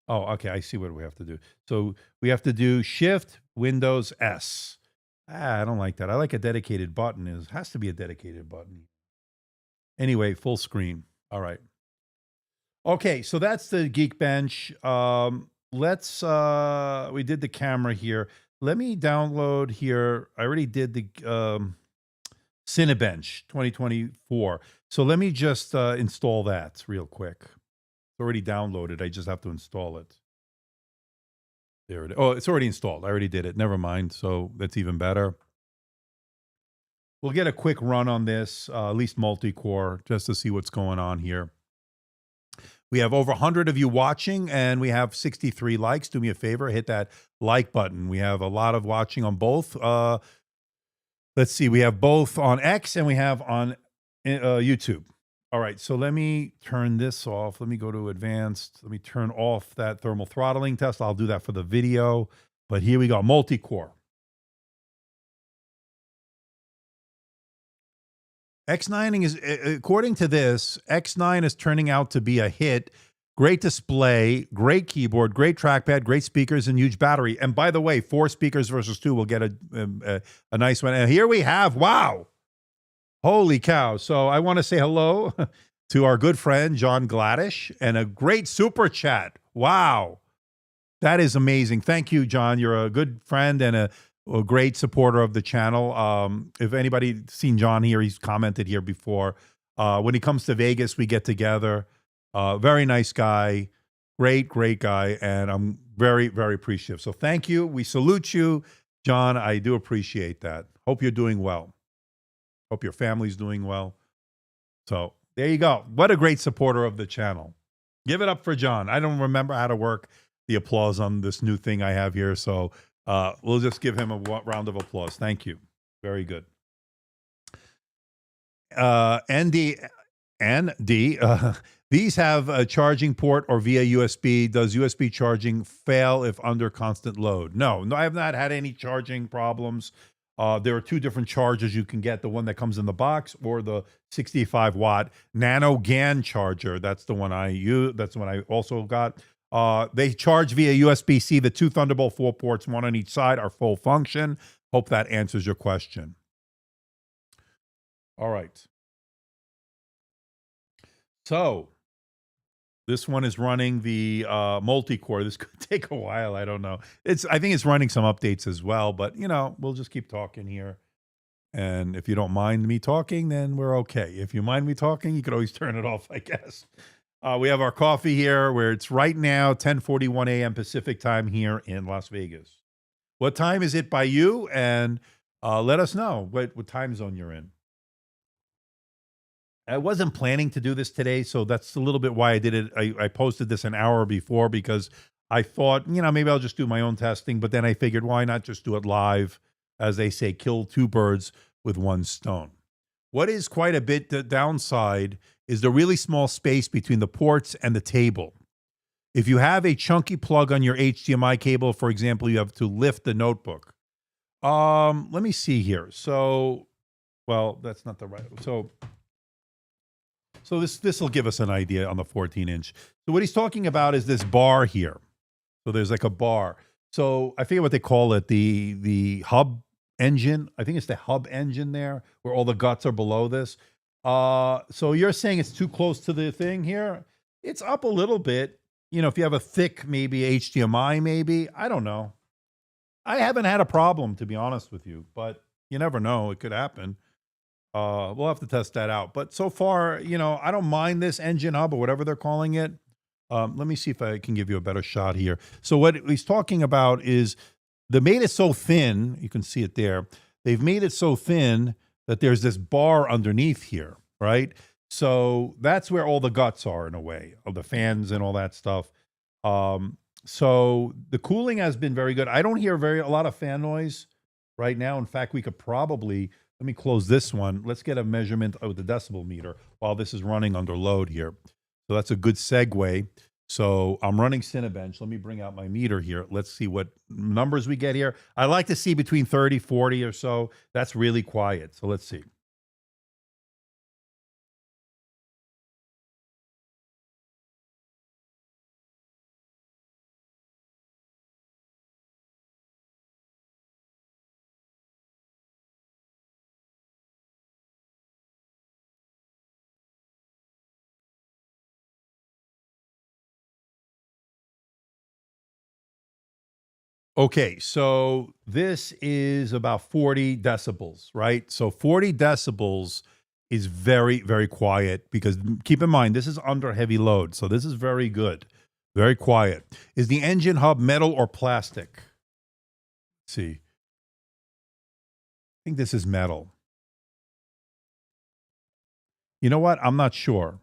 Oh, okay, I see what we have to do. So we have to do Shift Windows S. I don't like that. I like a dedicated button. It has to be a dedicated button. Anyway, full screen. All right. Okay, so that's the Geekbench. We did the camera here. Let me download here. I already did the Cinebench 2024. So let me just install that real quick. It's already downloaded. I just have to install it. There it is. Oh, it's already installed. I already did it. Never mind. So that's even better. We'll get a quick run on this, at least multi-core, just to see what's going on here. We have over 100 of you watching, and we have 63 likes. Do me a favor, hit that like button. We have a lot of watching on both. Let's see. We have both on X and we have on YouTube. All right. So let me turn this off. Let me go to advanced. Let me turn off that thermal throttling test. I'll do that for the video. But here we go. Multi-core. X9 is, according to this, X9 is turning out to be a hit. Great display, great keyboard, great trackpad, great speakers, and huge battery. And by the way, 4 speakers versus 2 will get a nice one. And here we have, wow, holy cow. So I want to say hello to our good friend, John Gladish, and a great super chat. Wow, that is amazing. Thank you, John. You're a good friend and a great supporter of the channel. If anybody seen John here, he's commented here before. When he comes to Vegas, we get together. Very nice guy, great guy, and I'm very, very appreciative. So thank you. We salute you, John. I do appreciate that. Hope you're doing well. Hope your family's doing well. So there you go. What a great supporter of the channel. Give it up for John. I don't remember how to work the applause on this new thing I have here, so we'll just give him a round of applause. Thank you. Very good. ND, these have a charging port or via USB. Does USB charging fail if under constant load? No, I have not had any charging problems. There are 2 different chargers you can get, the one that comes in the box or the 65-watt Nano GaN charger. That's the one I use. That's the one I also got. They charge via USB-C. The 2 Thunderbolt 4 ports, 1 on each side, are full function. Hope that answers your question. All right. So this one is running the multi-core. This could take a while. I don't know. I think it's running some updates as well, but you know, we'll just keep talking here. And if you don't mind me talking, then we're okay. If you mind me talking, you could always turn it off, I guess. We have our coffee here where it's right now 10:41 a.m. Pacific time here in Las Vegas. What time is it by you? And let us know what time zone you're in. I wasn't planning to do this today, so that's a little bit why I did it. I posted this an hour before because I thought, maybe I'll just do my own testing, but then I figured, why not just do it live? As they say, kill two birds with one stone. What is quite a bit the downside is the really small space between the ports and the table. If you have a chunky plug on your HDMI cable, for example, you have to lift the notebook. Let me see here. So, well, that's not the right. So this will give us an idea on the 14-inch. So what he's talking about is this bar here. So there's like a bar. So I forget what they call it, the hub engine. I think it's the hub engine there, where all the guts are below this. So you're saying it's too close to the thing here? It's up a little bit. If you have a thick, maybe HDMI, maybe. I don't know. I haven't had a problem, to be honest with you, but you never know. It could happen. We'll have to test that out. But so far, I don't mind this engine hub or whatever they're calling it. Let me see if I can give you a better shot here. So what he's talking about is they made it so thin. You can see it there. They've made it so thin that there's this bar underneath here, right? So that's where all the guts are, in a way, of the fans and all that stuff. So the cooling has been very good. I don't hear a lot of fan noise right now. In fact, we could probably, let me close this one. Let's get a measurement of the decibel meter while this is running under load here. So that's a good segue. So I'm running Cinebench. Let me bring out my meter here. Let's see what numbers we get here. I like to see between 30, 40 or so. That's really quiet. So let's see. Okay, so this is about 40 decibels, right? So 40 decibels is very, very quiet because keep in mind, this is under heavy load. So this is very good, very quiet. Is the engine hub metal or plastic? Let's see. I think this is metal. You know what? I'm not sure.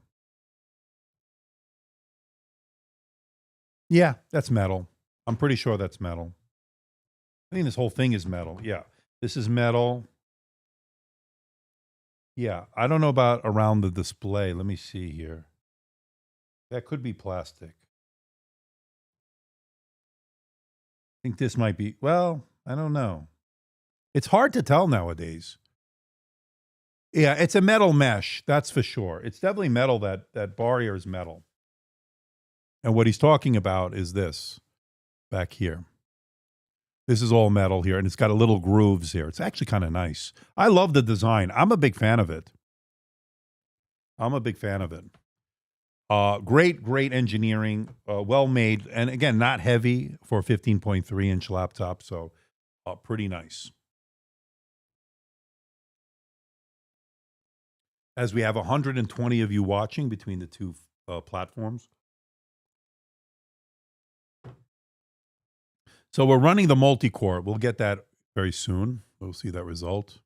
Yeah, that's metal. I'm pretty sure that's metal. I think this whole thing is metal. Yeah, this is metal. Yeah, I don't know about around the display. Let me see here. That could be plastic. I think this might be, well, I don't know. It's hard to tell nowadays. Yeah, it's a metal mesh, that's for sure. It's definitely metal. That bar here is metal. And what he's talking about is this back here. This is all metal here, and it's got a little grooves here. It's actually kind of nice. I love the design. I'm a big fan of it. Great engineering, well made, and again, not heavy for a 15.3-inch laptop, so pretty nice. As we have 120 of you watching between the two platforms. So we're running the multi-core. We'll get that very soon. We'll see that result.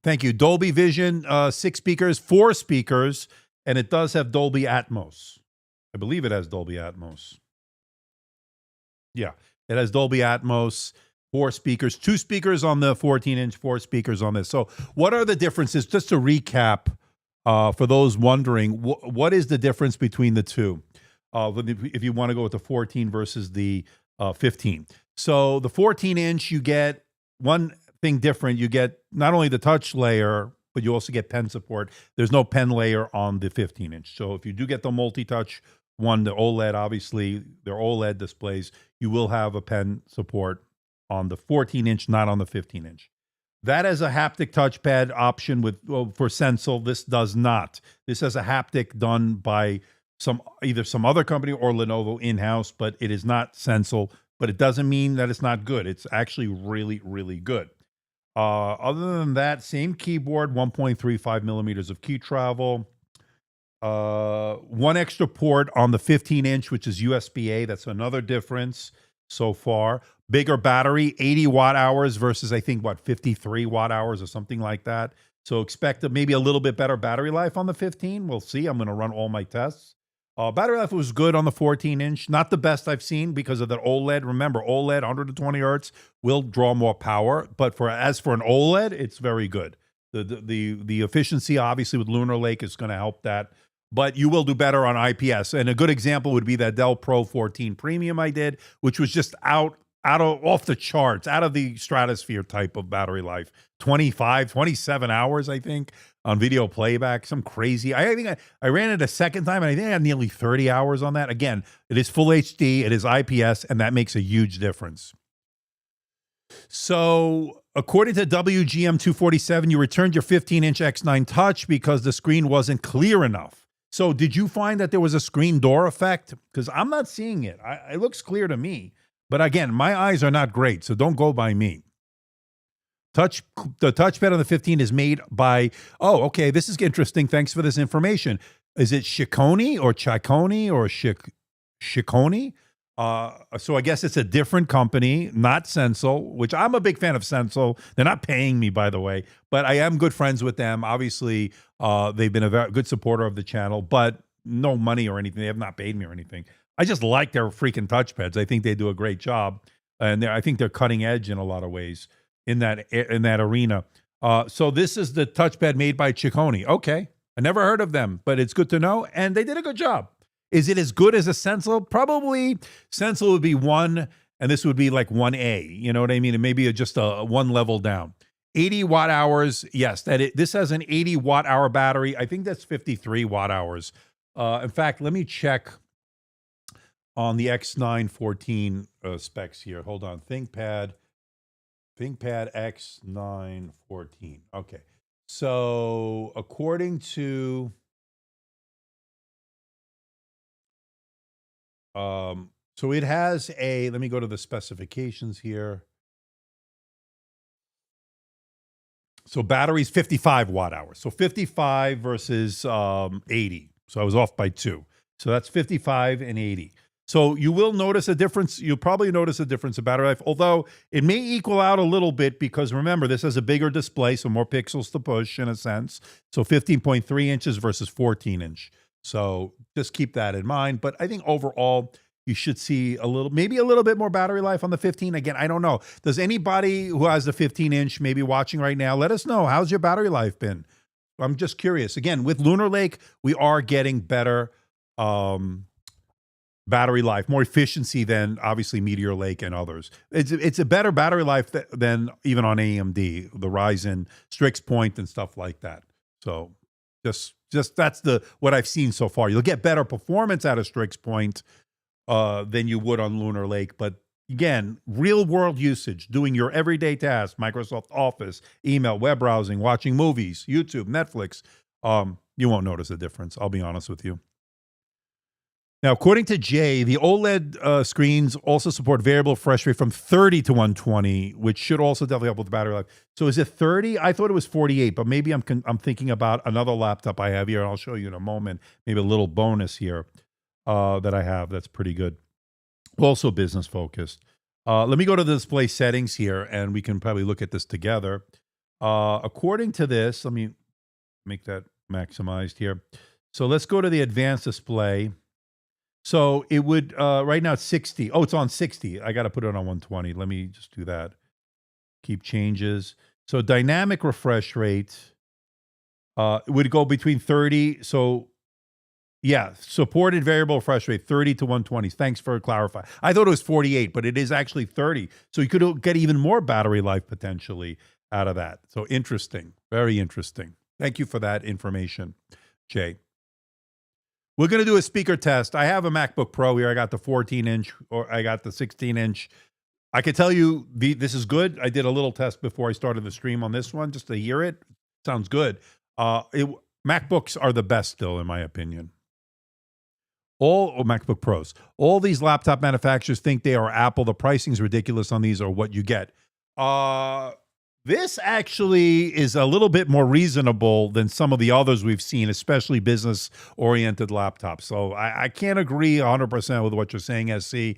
Thank you. Dolby Vision, 6 speakers, 4 speakers, and it does have Dolby Atmos. I believe it has Dolby Atmos. Yeah, it has Dolby Atmos, 4 speakers, 2 speakers on the 14-inch, 4 speakers on this. So what are the differences? Just to recap, for those wondering, what is the difference between the two? If you want to go with the 14 versus the 15. So the 14-inch, you get one thing different. You get not only the touch layer, but you also get pen support. There's no pen layer on the 15-inch. So if you do get the multi-touch one, the OLED, obviously, they're OLED displays, you will have a pen support on the 14-inch, not on the 15-inch. That has a haptic touchpad option for Sensel. This does not. This has a haptic done by either some other company or Lenovo in-house, but it is not Sensel. But it doesn't mean that it's not good. It's actually really, really good. Other than that, same keyboard, 1.35 millimeters of key travel. One extra port on the 15-inch, which is USB-A. That's another difference so far. Bigger battery, 80 watt hours versus, I think, 53 watt hours or something like that. So expect maybe a little bit better battery life on the 15. We'll see. I'm going to run all my tests. Battery life was good on the 14-inch. Not the best I've seen because of the OLED. Remember, OLED 120 hertz will draw more power, but as for an OLED, it's very good. The efficiency, obviously, with Lunar Lake is going to help that. But you will do better on IPS. And a good example would be that Dell Pro 14 Premium I did, which was just off the charts, out of the stratosphere type of battery life. 25, 27 hours, I think, on video playback. Some crazy. I think I ran it a second time, and I think I had nearly 30 hours on that. Again, it is full HD, it is IPS, and that makes a huge difference. So, according to WGM 247, you returned your 15-inch X9 Touch because the screen wasn't clear enough. So, did you find that there was a screen door effect? Because I'm not seeing it. It looks clear to me. But again, my eyes are not great, so don't go by me. The touchpad on the 15 is made by, okay, this is interesting. Thanks for this information. Is it Chicone or Chicone? So I guess it's a different company, not Sensel, which I'm a big fan of Sensel. They're not paying me, by the way, but I am good friends with them. Obviously, they've been a very good supporter of the channel, but no money or anything. They have not paid me or anything. I just like their freaking touchpads. I think they do a great job, and I think they're cutting edge in a lot of ways in that arena. So this is the touchpad made by Chicone. Okay, I never heard of them, but it's good to know, and they did a good job. Is it as good as a Sensel? Probably Sensel would be 1, and this would be like 1A. You know what I mean? It may be just a 1 level down. 80 watt hours. Yes, this has an 80 watt hour battery. I think that's 53 watt hours. In fact, let me check on the X9-15 specs here. Hold on. ThinkPad X9-15. Okay. So according to so it has let me go to the specifications here. So battery's 55 watt hours. So 55 versus 80. So I was off by 2. So that's 55 and 80. So you will notice a difference. You'll probably notice a difference in battery life, although it may equal out a little bit because remember, this has a bigger display, so more pixels to push in a sense. So 15.3 inches versus 14-inch. So just keep that in mind. But I think overall, you should see maybe a little bit more battery life on the 15. Again, I don't know. Does anybody who has the 15-inch maybe watching right now, let us know. How's your battery life been? I'm just curious. Again, with Lunar Lake, we are getting better battery life, more efficiency than obviously Meteor Lake and others. It's a better battery life than even on AMD, the Ryzen, Strix Point, and stuff like that. So just that's what I've seen so far. You'll get better performance out of Strix Point than you would on Lunar Lake, but again, real world usage, doing your everyday tasks, Microsoft Office, email, web browsing, watching movies, YouTube, Netflix, you won't notice a difference. I'll be honest with you. Now, according to Jay, the OLED screens also support variable refresh rate from 30 to 120, which should also definitely help with the battery life. So is it 30? I thought it was 48, but maybe I'm thinking about another laptop I have here, and I'll show you in a moment. Maybe a little bonus here that I have that's pretty good. Also business focused. Let me go to the display settings here, and we can probably look at this together. According to this, let me make that maximized here. So let's go to the advanced display. So it would, right now it's 60. Oh, it's on 60. I got to put it on 120. Let me just do that. Keep changes. So dynamic refresh rate would go between 30. So yeah, supported variable refresh rate, 30 to 120. Thanks for clarifying. I thought it was 48, but it is actually 30. So you could get even more battery life potentially out of that. So interesting. Very interesting. Thank you for that information, Jay. We're going to do a speaker test. I have a MacBook Pro here. I got the 14-inch or I got the 16-inch. I can tell you this is good. I did a little test before I started the stream on this one just to hear it. Sounds good. MacBooks are the best still, in my opinion. MacBook Pros. All these laptop manufacturers think they are Apple. The pricing is ridiculous on these or what you get. This actually is a little bit more reasonable than some of the others we've seen, especially business-oriented laptops. So I can't agree 100% with what you're saying, SC.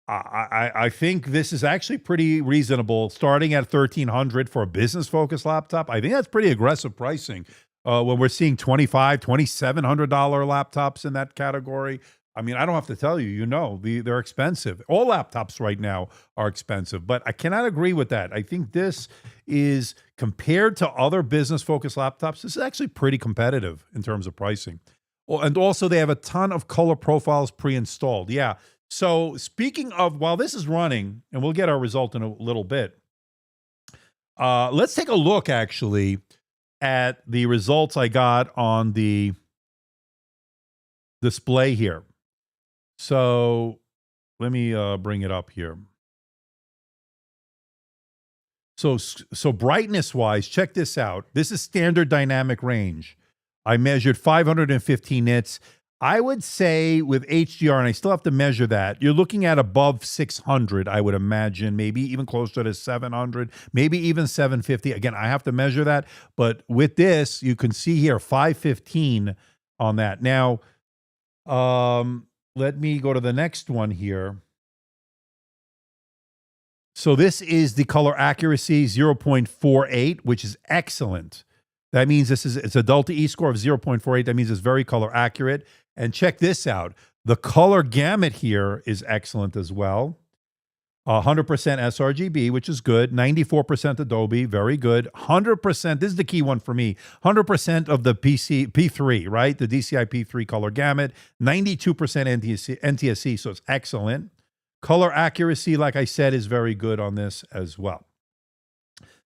I think this is actually pretty reasonable, starting at $1,300 for a business-focused laptop. I think that's pretty aggressive pricing. when we're seeing $2,500, $2,700 laptops in that category. I mean, I don't have to tell you, they're expensive. All laptops right now are expensive, but I cannot agree with that. I think this is, compared to other business-focused laptops, this is actually pretty competitive in terms of pricing. Well, and also, they have a ton of color profiles pre-installed. Yeah. So speaking of, while this is running, and we'll get our result in a little bit, let's take a look, actually, at the results I got on the display here. So let me bring it up here. So brightness-wise, check this out. This is standard dynamic range. I measured 515 nits. I would say with HDR, and I still have to measure that, you're looking at above 600, I would imagine, maybe even closer to 700, maybe even 750. Again, I have to measure that. But with this, you can see here 515 on that. Now, let me go to the next one here. So this is the color accuracy, 0.48, which is excellent. That means it's a Delta E score of 0.48. That means it's very color accurate. And check this out. The color gamut here is excellent as well. 100% sRGB, which is good. 94% Adobe, very good. 100%, this is the key one for me. 100% of the P3, right? The DCI P3 color gamut. 92% NTSC, so it's excellent. Color accuracy, like I said, is very good on this as well.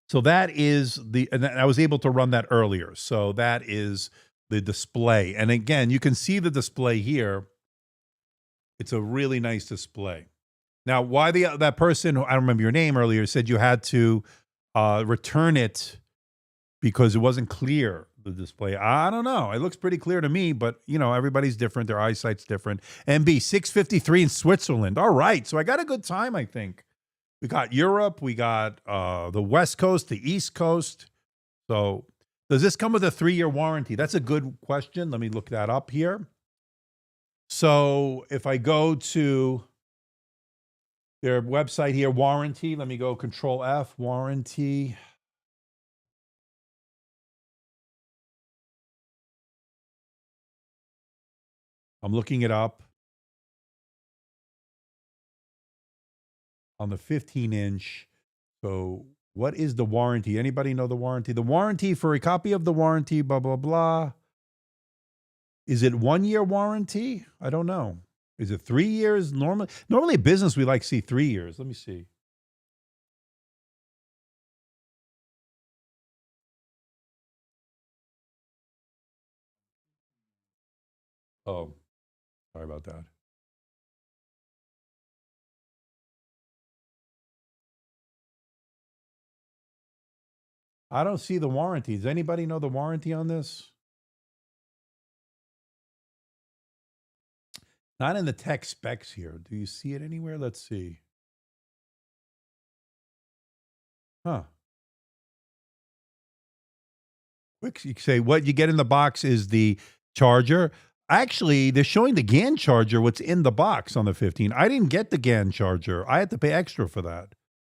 So that is and I was able to run that earlier. So that is the display. And again, you can see the display here. It's a really nice display. Now, why that person, I don't remember your name earlier, said you had to return it because it wasn't clear, the display. I don't know. It looks pretty clear to me, but, everybody's different. Their eyesight's different. MB, 653 in Switzerland. All right. So I got a good time, I think. We got Europe. We got the West Coast, the East Coast. So does this come with a 3-year warranty? That's a good question. Let me look that up here. So if I go to their website here, warranty, let me go Control F, warranty. I'm looking it up. On the 15-inch. So what is the warranty? Anybody know the warranty? The warranty for a copy of the warranty, blah, blah, blah. Is it 1-year warranty? I don't know. Is it 3 years? Normally business, we like to see 3 years. Let me see. Oh, sorry about that. I don't see the warranty. Does anybody know the warranty on this? Not in the tech specs here. Do you see it anywhere? Let's see. Huh. Quick, you say what you get in the box is the charger. Actually, they're showing the GAN charger, what's in the box on the 15. I didn't get the GAN charger. I had to pay extra for that,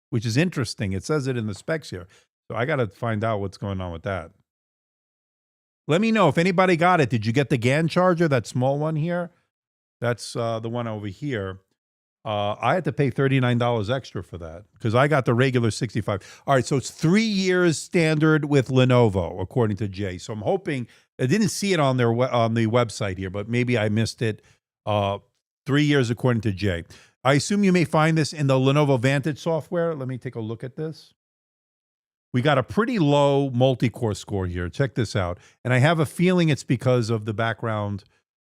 which is interesting. It says it in the specs here. So I got to find out what's going on with that. Let me know if anybody got it. Did you get the GAN charger, that small one here? That's the one over here. I had to pay $39 extra for that because I got the regular 65. All right, so it's 3 years standard with Lenovo, according to Jay. So I'm hoping, I didn't see it on the website here, but maybe I missed it. 3 years according to Jay. I assume you may find this in the Lenovo Vantage software. Let me take a look at this. We got a pretty low multi-core score here. Check this out. And I have a feeling it's because of the background.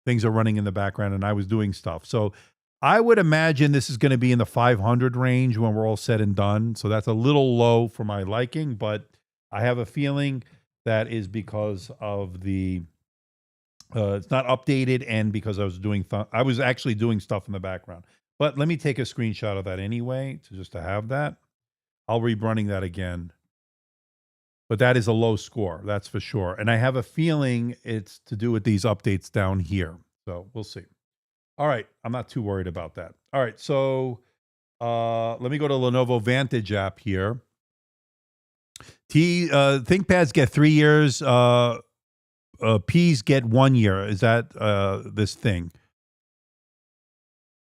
Things are running in the background and I was doing stuff. So I would imagine this is going to be in the 500 range when we're all said and done. So that's a little low for my liking, but I have a feeling that is because of the, it's not updated and because I was actually doing stuff in the background. But let me take a screenshot of that anyway, just to have that. I'll be running that again. But that is a low score, that's for sure. And I have a feeling it's to do with these updates down here. So we'll see. All right, I'm not too worried about that. All right, so let me go to Lenovo Vantage app here. ThinkPads get 3 years P's get 1 year. Is that this thing?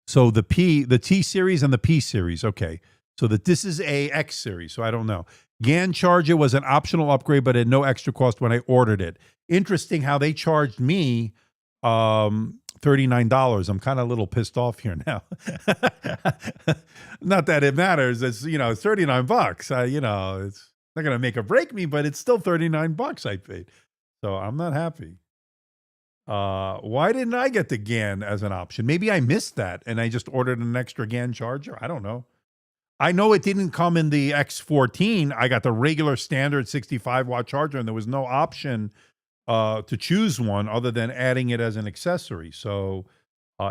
So the T series and the P series. Okay. So this is a X series. So I don't know. GAN charger was an optional upgrade, but at no extra cost when I ordered it. Interesting how they charged me $39. I'm kind of a little pissed off here now. Not that it matters. It's, it's 39 bucks. It's not going to make or break me, but it's still 39 bucks I paid. So I'm not happy. Why didn't I get the GAN as an option? Maybe I missed that and I just ordered an extra GAN charger. I don't know. I know it didn't come in the X14. I got the regular standard 65 watt charger and there was no option to choose one other than adding it as an accessory. So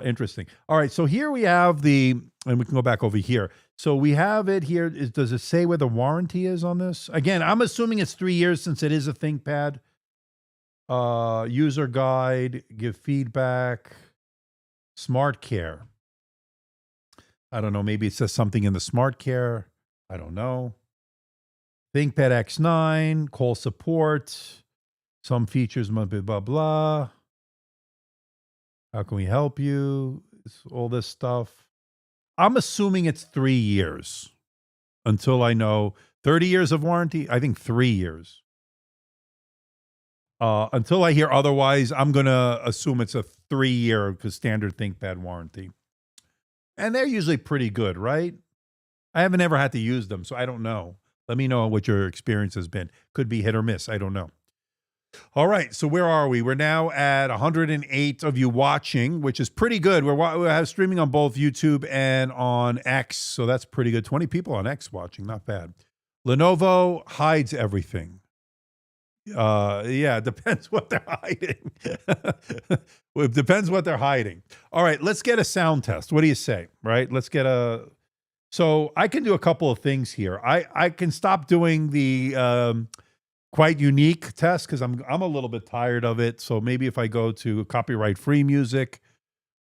interesting. All right. So here we have and we can go back over here. So we have it here. Does it say where the warranty is on this? Again, I'm assuming it's 3 years since it is a ThinkPad. User guide, give feedback, smart care. I don't know. Maybe it says something in the smart care. I don't know. ThinkPad X9, call support. Some features, blah, blah, blah, blah. How can we help you? All this stuff. I'm assuming it's 3 years until I know. 30 years of warranty? I think 3 years. Until I hear otherwise, I'm going to assume it's a 3-year standard ThinkPad warranty. And they're usually pretty good, right? I haven't ever had to use them, so I don't know. Let me know what your experience has been. Could be hit or miss. I don't know. All right, so where are we? We're now at 108 of you watching, which is pretty good. We're streaming on both YouTube and on X, so that's pretty good. 20 people on X watching, not bad. Lenovo hides everything. Yeah, it depends what they're hiding. It depends what they're hiding. All right, let's get a sound test. What do you say? Right? Let's get so I can do a couple of things here. I can stop doing the quite unique test because I'm a little bit tired of it. So maybe if I go to copyright free music,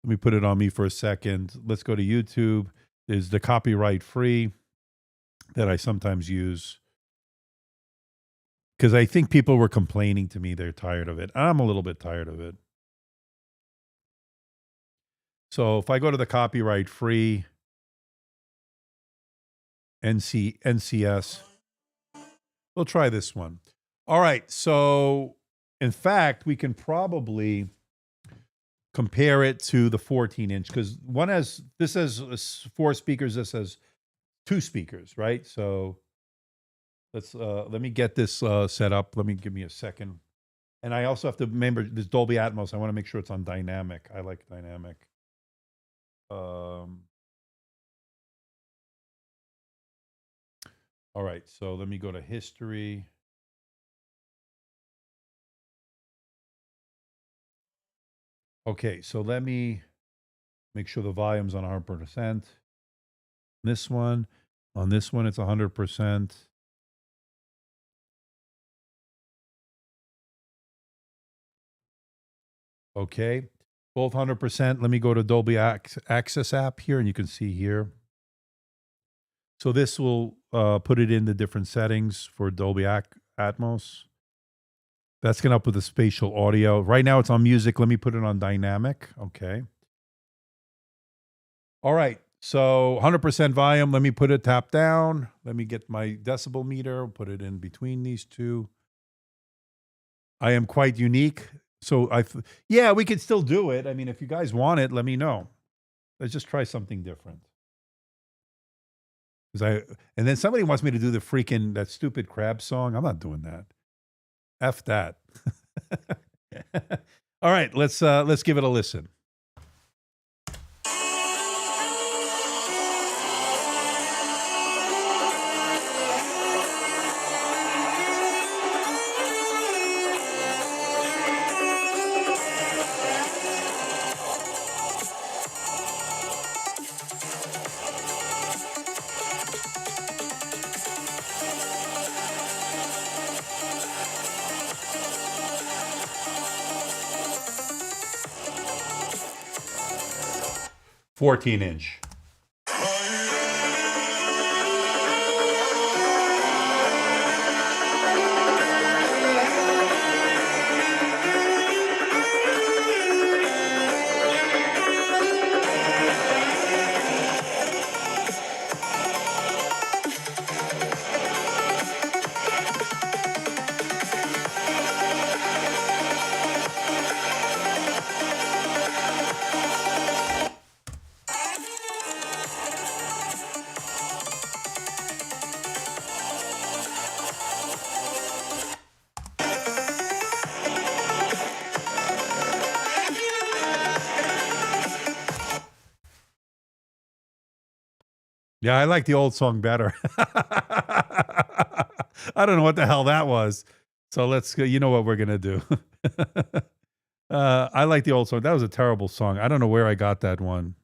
let me put it on me for a second. Let's go to YouTube. There's the copyright free that I sometimes use. Because I think people were complaining to me they're tired of it. I'm a little bit tired of it. So if I go to the copyright free NCS, we'll try this one. All right. So in fact, we can probably compare it to the 14-inch because this has 4 speakers. This has 2 speakers, right? So let me get this set up. Give me a second. And I also have to remember this Dolby Atmos. I want to make sure it's on dynamic. I like dynamic. All right, so let me go to history. Okay, so let me make sure the volume's on 100%. This one, on this one, it's 100%. Okay, both 100%. Let me go to Dolby Access app here, and you can see here. So this will put it in the different settings for Dolby Atmos. That's going to up with the spatial audio. Right now it's on music. Let me put it on dynamic. Okay. All right. So 100% volume. Let me put it tap down. Let me get my decibel meter. Put it in between these two. I am quite unique. So yeah, we could still do it. I mean, if you guys want it, let me know. Let's just try something different. And then somebody wants me to do that stupid crab song. I'm not doing that. F that. All right, let's give it a listen. $14-inch. Yeah, I like the old song better. I don't know what the hell that was. So let's go. You know what we're going to do. I like the old song. That was a terrible song. I don't know where I got that one.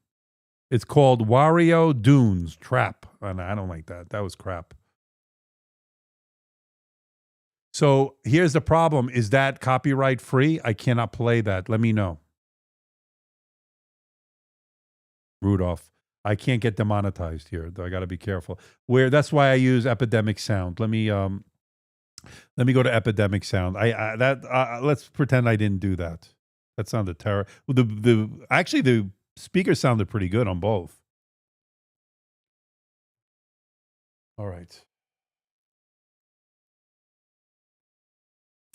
It's called Wario Dunes Trap. And I don't like that. That was crap. So here's the problem. Is that copyright free? I cannot play that. Let me know. Rudolph. I can't get demonetized here. I got to be careful. That's why I use Epidemic Sound. Let me go to Epidemic Sound. Let's pretend I didn't do that. That sounded terrible. Actually the speaker sounded pretty good on both. All right.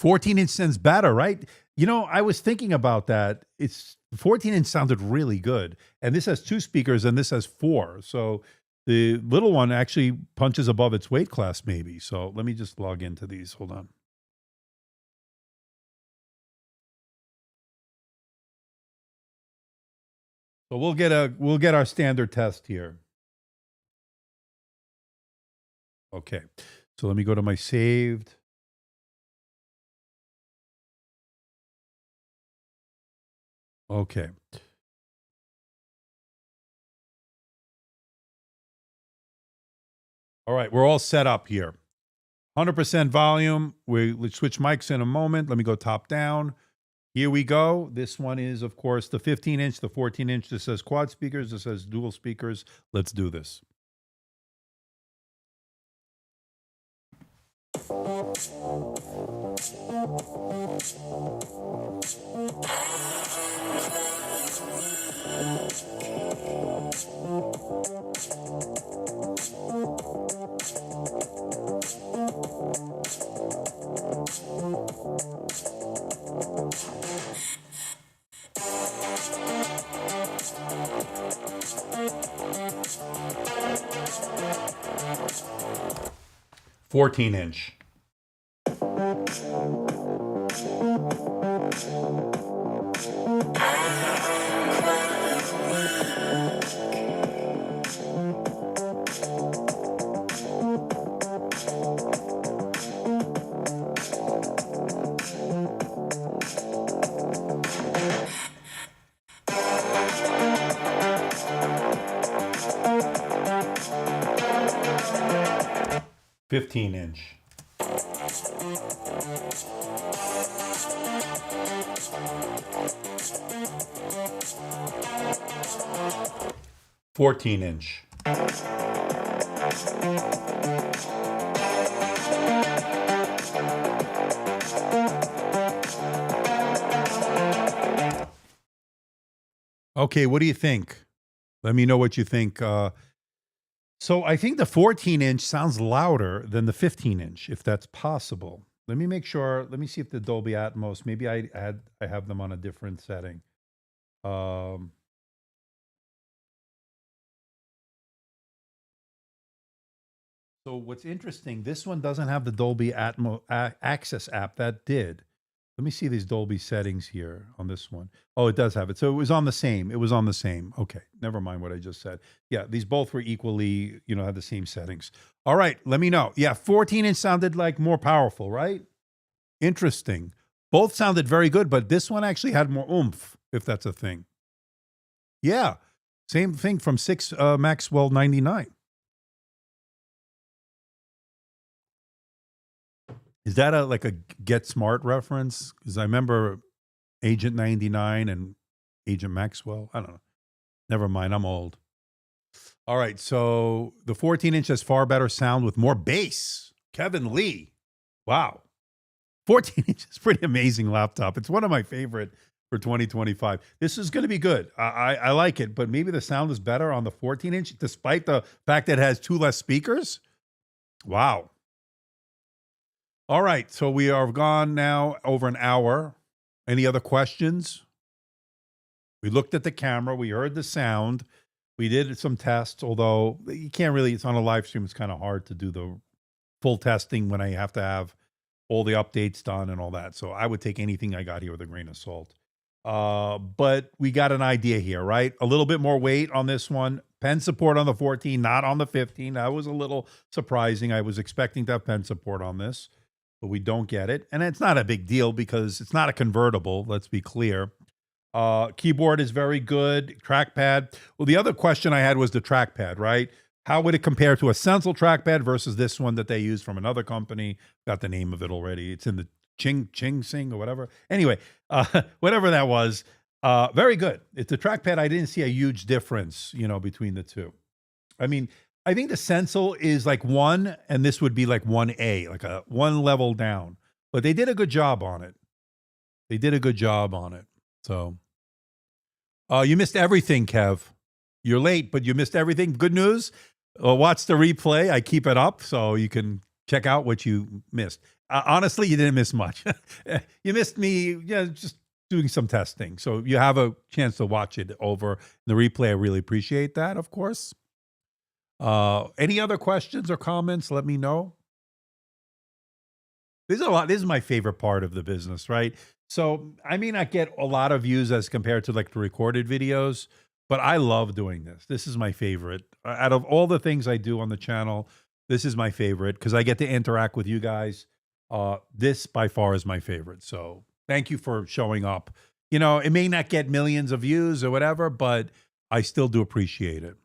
14-inch sounds better, right? You know, I was thinking about that. It's 14-inch sounded really good. And this has 2 speakers and this has 4. So the little one actually punches above its weight class maybe. So let me just log into these. Hold on. So we'll get our standard test here. Okay. So let me go to my saved. Okay. All right, we're all set up here. 100% volume. We'll switch mics in a moment. Let me go top down. Here we go. This one is, of course, the 15-inch, the 14-inch. This says quad speakers. This says dual speakers. Let's do this. Fourteen-inch. Fifteen-inch. 14-inch. Okay, what do you think? Let me know what you think. So I think the 14-inch sounds louder than the 15-inch, if that's possible. Let me make sure. Let me see if the Dolby Atmos. Maybe I have them on a different setting. So what's interesting, this one doesn't have the Dolby Atmos Access app. That did. Let me see these Dolby settings here on this one. Oh, it does have it. So it was on the same. It was on the same. Okay, never mind what I just said. Yeah, these both were equally, had the same settings. All right, let me know. Yeah, 14-inch sounded like more powerful, right? Interesting. Both sounded very good, but this one actually had more oomph, if that's a thing. Yeah, same thing from 6 Maxwell 99. Is that like a Get Smart reference? Because I remember Agent 99 and Agent Maxwell. I don't know. Never mind. I'm old. All right. So the 14-inch has far better sound with more bass. Kevin Lee. Wow. 14-inch is pretty amazing laptop. It's one of my favorite for 2025. This is going to be good. I like it, but maybe the sound is better on the 14-inch, despite the fact that it has 2 less speakers. Wow. All right, so we are gone now over an hour. Any other questions? We looked at the camera. We heard the sound. We did some tests, although you can't really, it's on a live stream. It's kind of hard to do the full testing when I have to have all the updates done and all that. So I would take anything I got here with a grain of salt. But we got an idea here, right? A little bit more weight on this one. Pen support on the 14, not on the 15. That was a little surprising. I was expecting to have pen support on this, but we don't get it. And it's not a big deal because it's not a convertible, let's be clear. Keyboard is very good. Trackpad. Well, the other question I had was the trackpad, right? How would it compare to a Stencil trackpad versus this one that they use from another company? Got the name of it already. It's in the Ching Sing or whatever. Anyway, whatever that was, very good. It's a trackpad. I didn't see a huge difference, between the two. I mean, I think the Stencil is like 1, and this would be like 1A, like a 1 level down. But they did a good job on it. So, you missed everything, Kev. You're late, but you missed everything. Good news. Watch the replay. I keep it up so you can check out what you missed. Honestly, you didn't miss much. You missed me just doing some testing. So you have a chance to watch it over the replay. I really appreciate that, of course. Any other questions or comments? Let me know. This is my favorite part of the business, right? So I may not get a lot of views as compared to like the recorded videos, but I love doing this. This is my favorite. Out of all the things I do on the channel, this is my favorite because I get to interact with you guys. This by far is my favorite. So thank you for showing up. It may not get millions of views or whatever, but I still do appreciate it.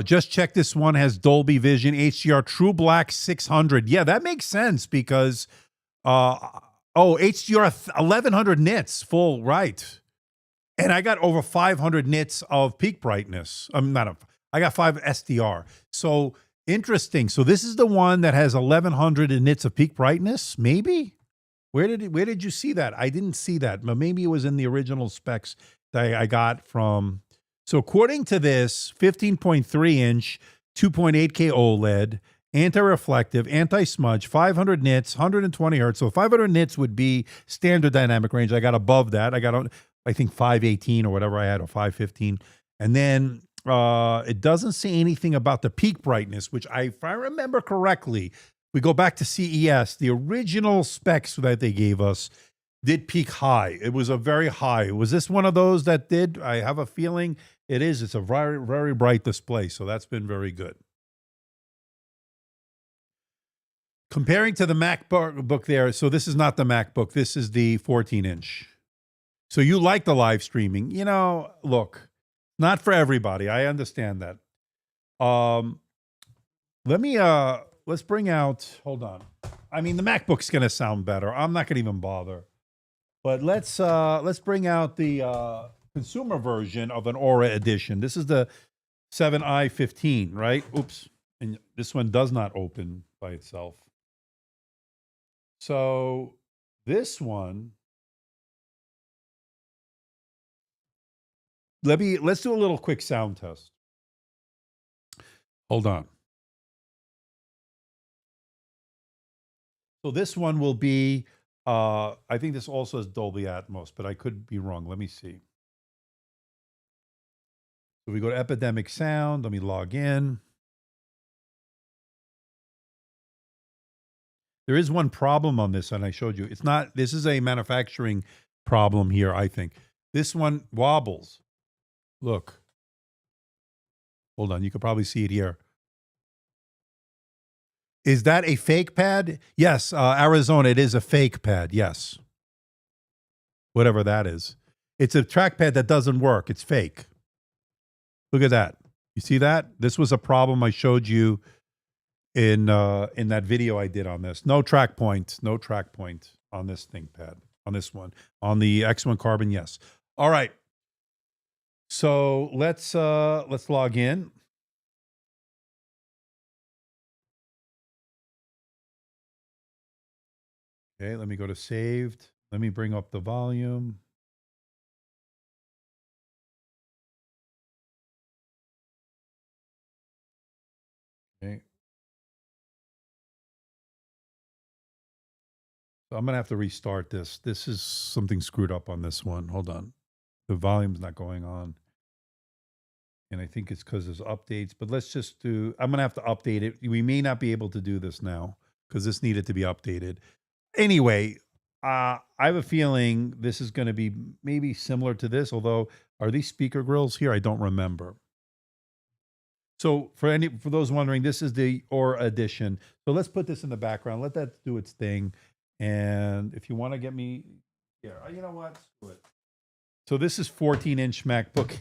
Just check this one has Dolby Vision HDR True Black 600. Yeah, that makes sense because HDR 1100 nits full, right? And I got over 500 nits of peak brightness. I got 5 SDR. So interesting. So this is the one that has 1100 nits of peak brightness, maybe? Where did you see that? I didn't see that, but maybe it was in the original specs that I got from. So according to this, 15.3 inch, 2.8K OLED, anti-reflective, anti-smudge, 500 nits, 120 hertz. So 500 nits would be standard dynamic range. I got above that. I got, I think 518 or whatever I had, or 515. And then it doesn't say anything about the peak brightness, which if I remember correctly, we go back to CES, the original specs that they gave us did peak high. It was a very high. Was this one of those that did? I have a feeling it is. It's a very, very bright display. So that's been very good. Comparing to the MacBook there, so this is not the MacBook. This is the 14-inch. So you like the live streaming. Look, not for everybody. I understand that. Let's bring out, hold on. I mean, the MacBook's going to sound better. I'm not going to even bother. But let's bring out the consumer version of an Aura edition. This is the 7i15, right? Oops. And this one does not open by itself. So this one, let's do a little quick sound test. Hold on. So this one will be, I think this also is Dolby Atmos, but I could be wrong. Let me see. So we go to Epidemic Sound. Let me log in. There is one problem on this, and I showed you. This is a manufacturing problem here, I think. This one wobbles. Look. Hold on, you could probably see it here. Is that a fake pad? Yes, Arizona, it is a fake pad, yes. Whatever that is. It's a trackpad that doesn't work. It's fake. Look at that. You see that? This was a problem I showed you in that video I did on this. No track point on this ThinkPad, on this one. On the X1 Carbon, yes. All right. So let's log in. Okay, let me go to saved. Let me bring up the volume. Okay. So I'm going to have to restart this. This is something screwed up on this one. Hold on. The volume's not going on. And I think it's because there's updates. But let's just do, I'm going to have to update it. We may not be able to do this now because this needed to be updated. Anyway, I have a feeling this is going to be maybe similar to this, although are these speaker grills here? I don't remember. So for those wondering, this is the Aura edition. So let's put this in the background. Let that do its thing. And if you want to get me, yeah, you know what? Screw it. So this is 14-inch MacBook,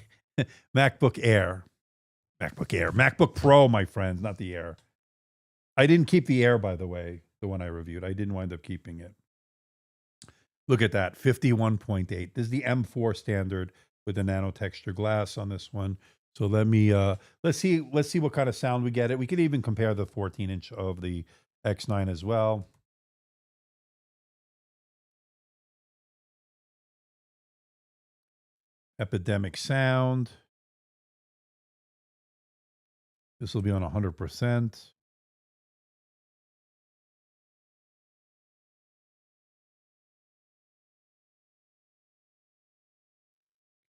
MacBook Air, MacBook Pro, my friends, not the Air. I didn't keep the Air, by the way, the one I reviewed. I didn't wind up keeping it. Look at that, 51.8. This is the M4 standard with the nano texture glass on this one. So let me let's see what kind of sound we get. It. We could even compare the 14-inch of the X9 as well. Epidemic sound. This will be on 100%.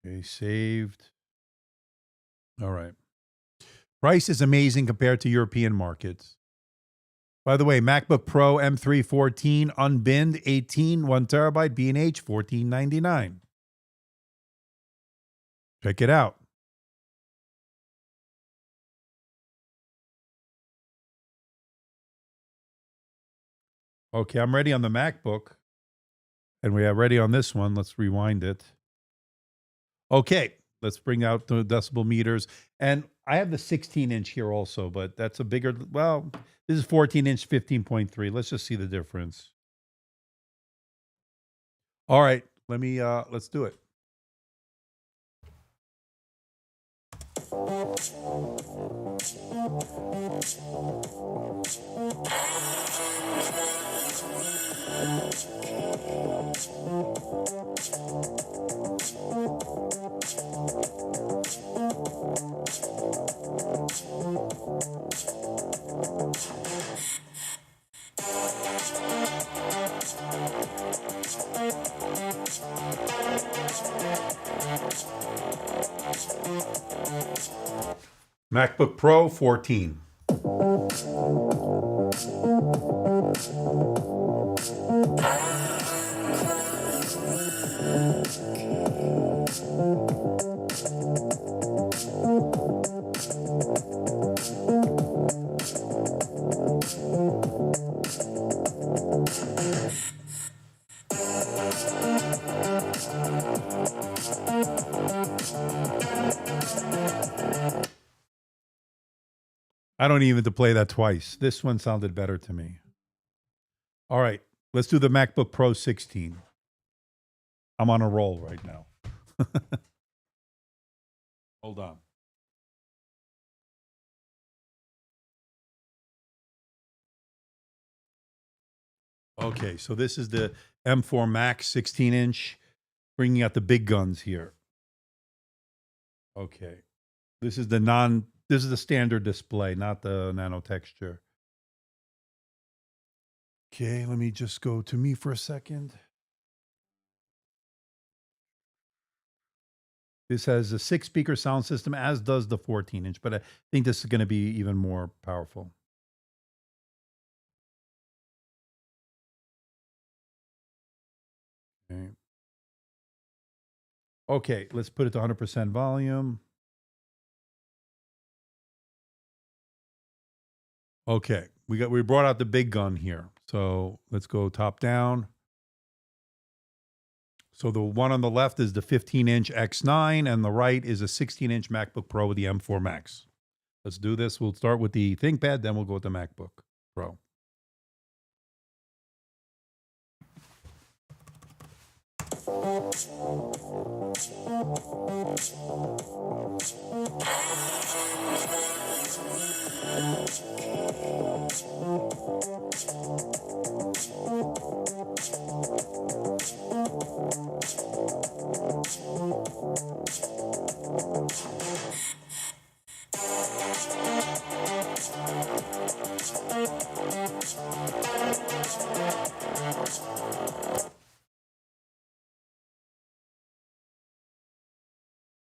Okay, saved. All right. Price is amazing compared to European markets. By the way, MacBook Pro M3 14 unbinned 18 1 terabyte B&H $14.99. Check it out. Okay, I'm ready on the MacBook. And we are ready on this one. Let's rewind it. Okay, let's bring out the decibel meters. And I have the 16-inch here also, but that's a bigger, well, this is 14-inch, 15.3. Let's just see the difference. All right, let's do it. MacBook Pro 14. I don't even have to play that twice. This one sounded better to me. All right, let's do the MacBook Pro 16. I'm on a roll right now. Hold on. Okay, so this is the M4 Max 16-inch, bringing out the big guns here. Okay, this is the standard display, not the nano texture. Okay, let me just go to me for a second. This has a 6-speaker sound system, as does the 14-inch, but I think this is going to be even more powerful. Okay. Okay, let's put it to 100% volume. Okay, we brought out the big gun here. So let's go top down. So the one on the left is the 15-inch X9, and the right is a 16-inch MacBook Pro with the M4 Max. Let's do this. We'll start with the ThinkPad, then we'll go with the MacBook Pro.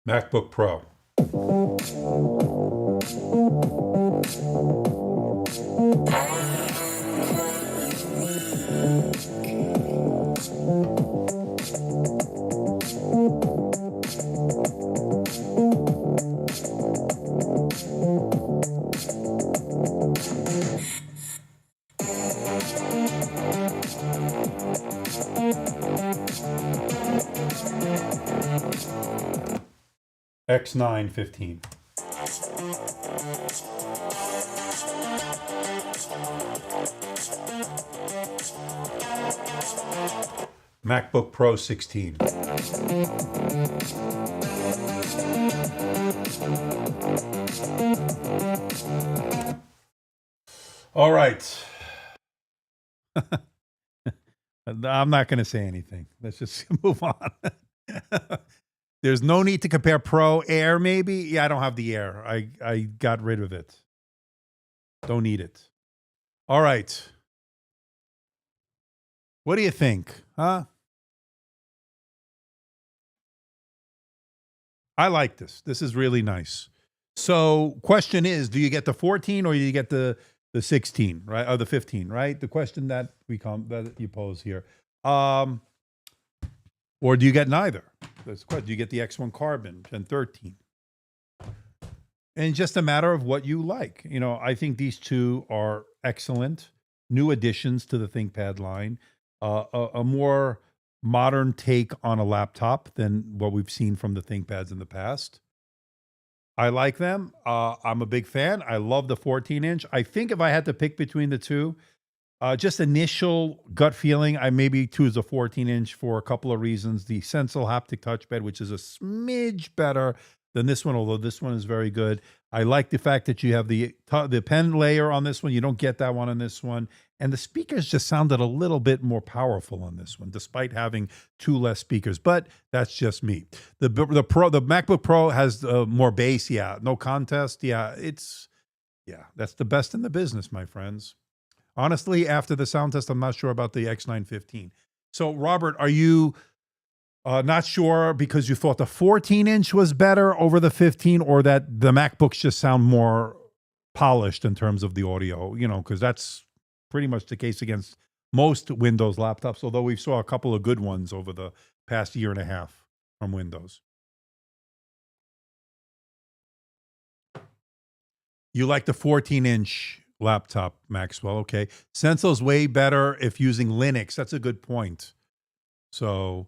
MacBook Pro. X9-15. MacBook Pro 16. All right. I'm not going to say anything. Let's just move on. There's no need to compare Pro. Air, maybe? Yeah, I don't have the Air. I got rid of it. Don't need it. All right. What do you think? Huh? I like this. This is really nice. So, question is, do you get the 14 or do you get the 16, right? Or the 15, right? The question that that you pose here. Or do you get neither? That's the question. Do you get the X1 Carbon and 13? And just a matter of what you like. You know, I think these two are excellent new additions to the ThinkPad line. A more modern take on a laptop than what we've seen from the ThinkPads in the past. I like them. I'm a big fan. I love the 14-inch. I think if I had to pick between the two, just initial gut feeling, I maybe choose a 14-inch for a couple of reasons. The Sensal Haptic Touchpad, which is a smidge better than this one, although this one is very good. I like the fact that you have the pen layer on this one. You don't get that one on this one. And the speakers just sounded a little bit more powerful on this one, despite having two less speakers. But that's just me. The MacBook Pro has more bass. Yeah, no contest. Yeah, that's the best in the business, my friends. Honestly, after the sound test, I'm not sure about the X9-15. So, Robert, are you not sure because you thought the 14-inch was better over the 15, or that the MacBooks just sound more polished in terms of the audio? You know, because that's pretty much the case against most Windows laptops, although we saw a couple of good ones over the past year and a half from Windows. You like the 14-inch laptop, Maxwell. Okay. Sensal's way better if using Linux. That's a good point. So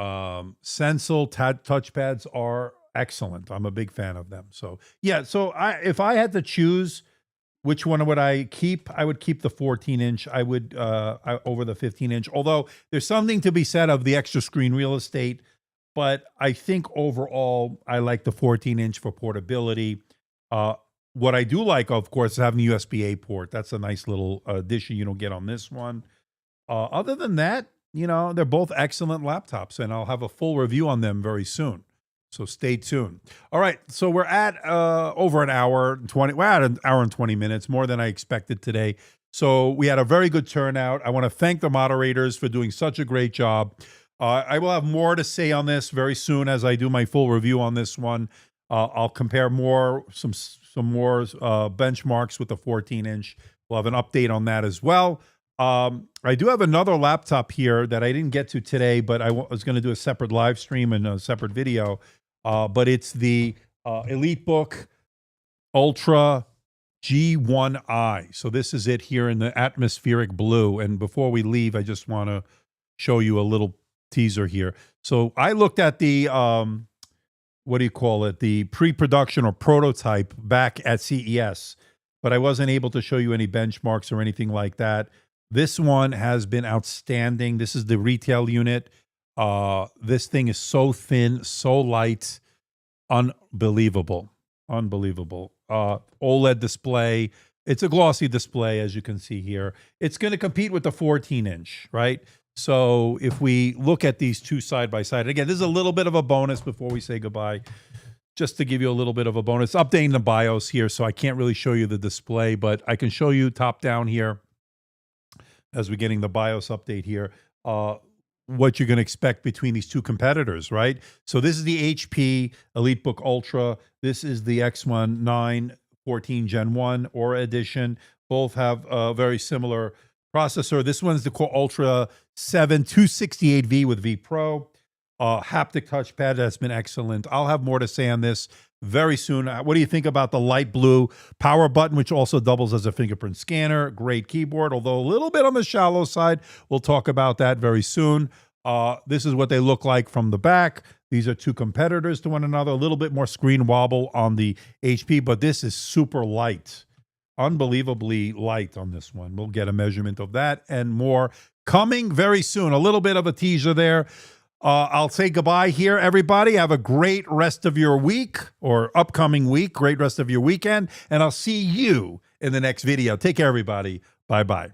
Sensal touchpads are excellent. I'm a big fan of them. So yeah, so if I had to choose which one would I keep, I would keep the 14-inch. I would over the 15-inch. Although there's something to be said of the extra screen real estate, but I think overall I like the 14-inch for portability. What I do like, of course, is having the USB-A port. That's a nice little addition you don't get on this one. Other than that, you know, they're both excellent laptops, and I'll have a full review on them very soon. So stay tuned. All right, so we're at over an hour and 20. We're at an hour and 20 minutes, more than I expected today. So we had a very good turnout. I want to thank the moderators for doing such a great job. I will have more to say on this very soon as I do my full review on this one. I'll compare some more benchmarks with the 14-inch. We'll have an update on that as well. I do have another laptop here that I didn't get to today, but I was going to do a separate live stream and a separate video. But it's the EliteBook Ultra G1i. So this is it here in the atmospheric blue. And before we leave, I just want to show you a little teaser here. So I looked at the what do you call it? The pre-production or prototype back at CES, but I wasn't able to show you any benchmarks or anything like that. This one has been outstanding. This is the retail unit. This thing is so thin, so light, unbelievable, unbelievable. OLED display. It's a glossy display, as you can see here. It's going to compete with the 14-inch, right? So if we look at these two side by side, again, this is a little bit of a bonus before we say goodbye, just to give you a little bit of a bonus. Updating the BIOS here, so I can't really show you the display, but I can show you top down here as we're getting the BIOS update here, what you're going to expect between these two competitors, right? So this is the HP EliteBook Ultra. This is the X9-15 Gen 1 Aura Edition. Both have a very similar processor. This one's the Core Ultra 7 268V with V Pro. Haptic touchpad has been excellent. I'll have more to say on this very soon. What do you think about the light blue power button, which also doubles as a fingerprint scanner? Great keyboard, although a little bit on the shallow side. We'll talk about that very soon. This is what they look like from the back. These are two competitors to one another. A little bit more screen wobble on the HP, but this is super light. Unbelievably light on this one. We'll get a measurement of that and more coming very soon. A little bit of a teaser there. I'll say goodbye here, everybody. Have a great rest of your week or upcoming week. Great rest of your weekend. And I'll see you in the next video. Take care, everybody. Bye-bye.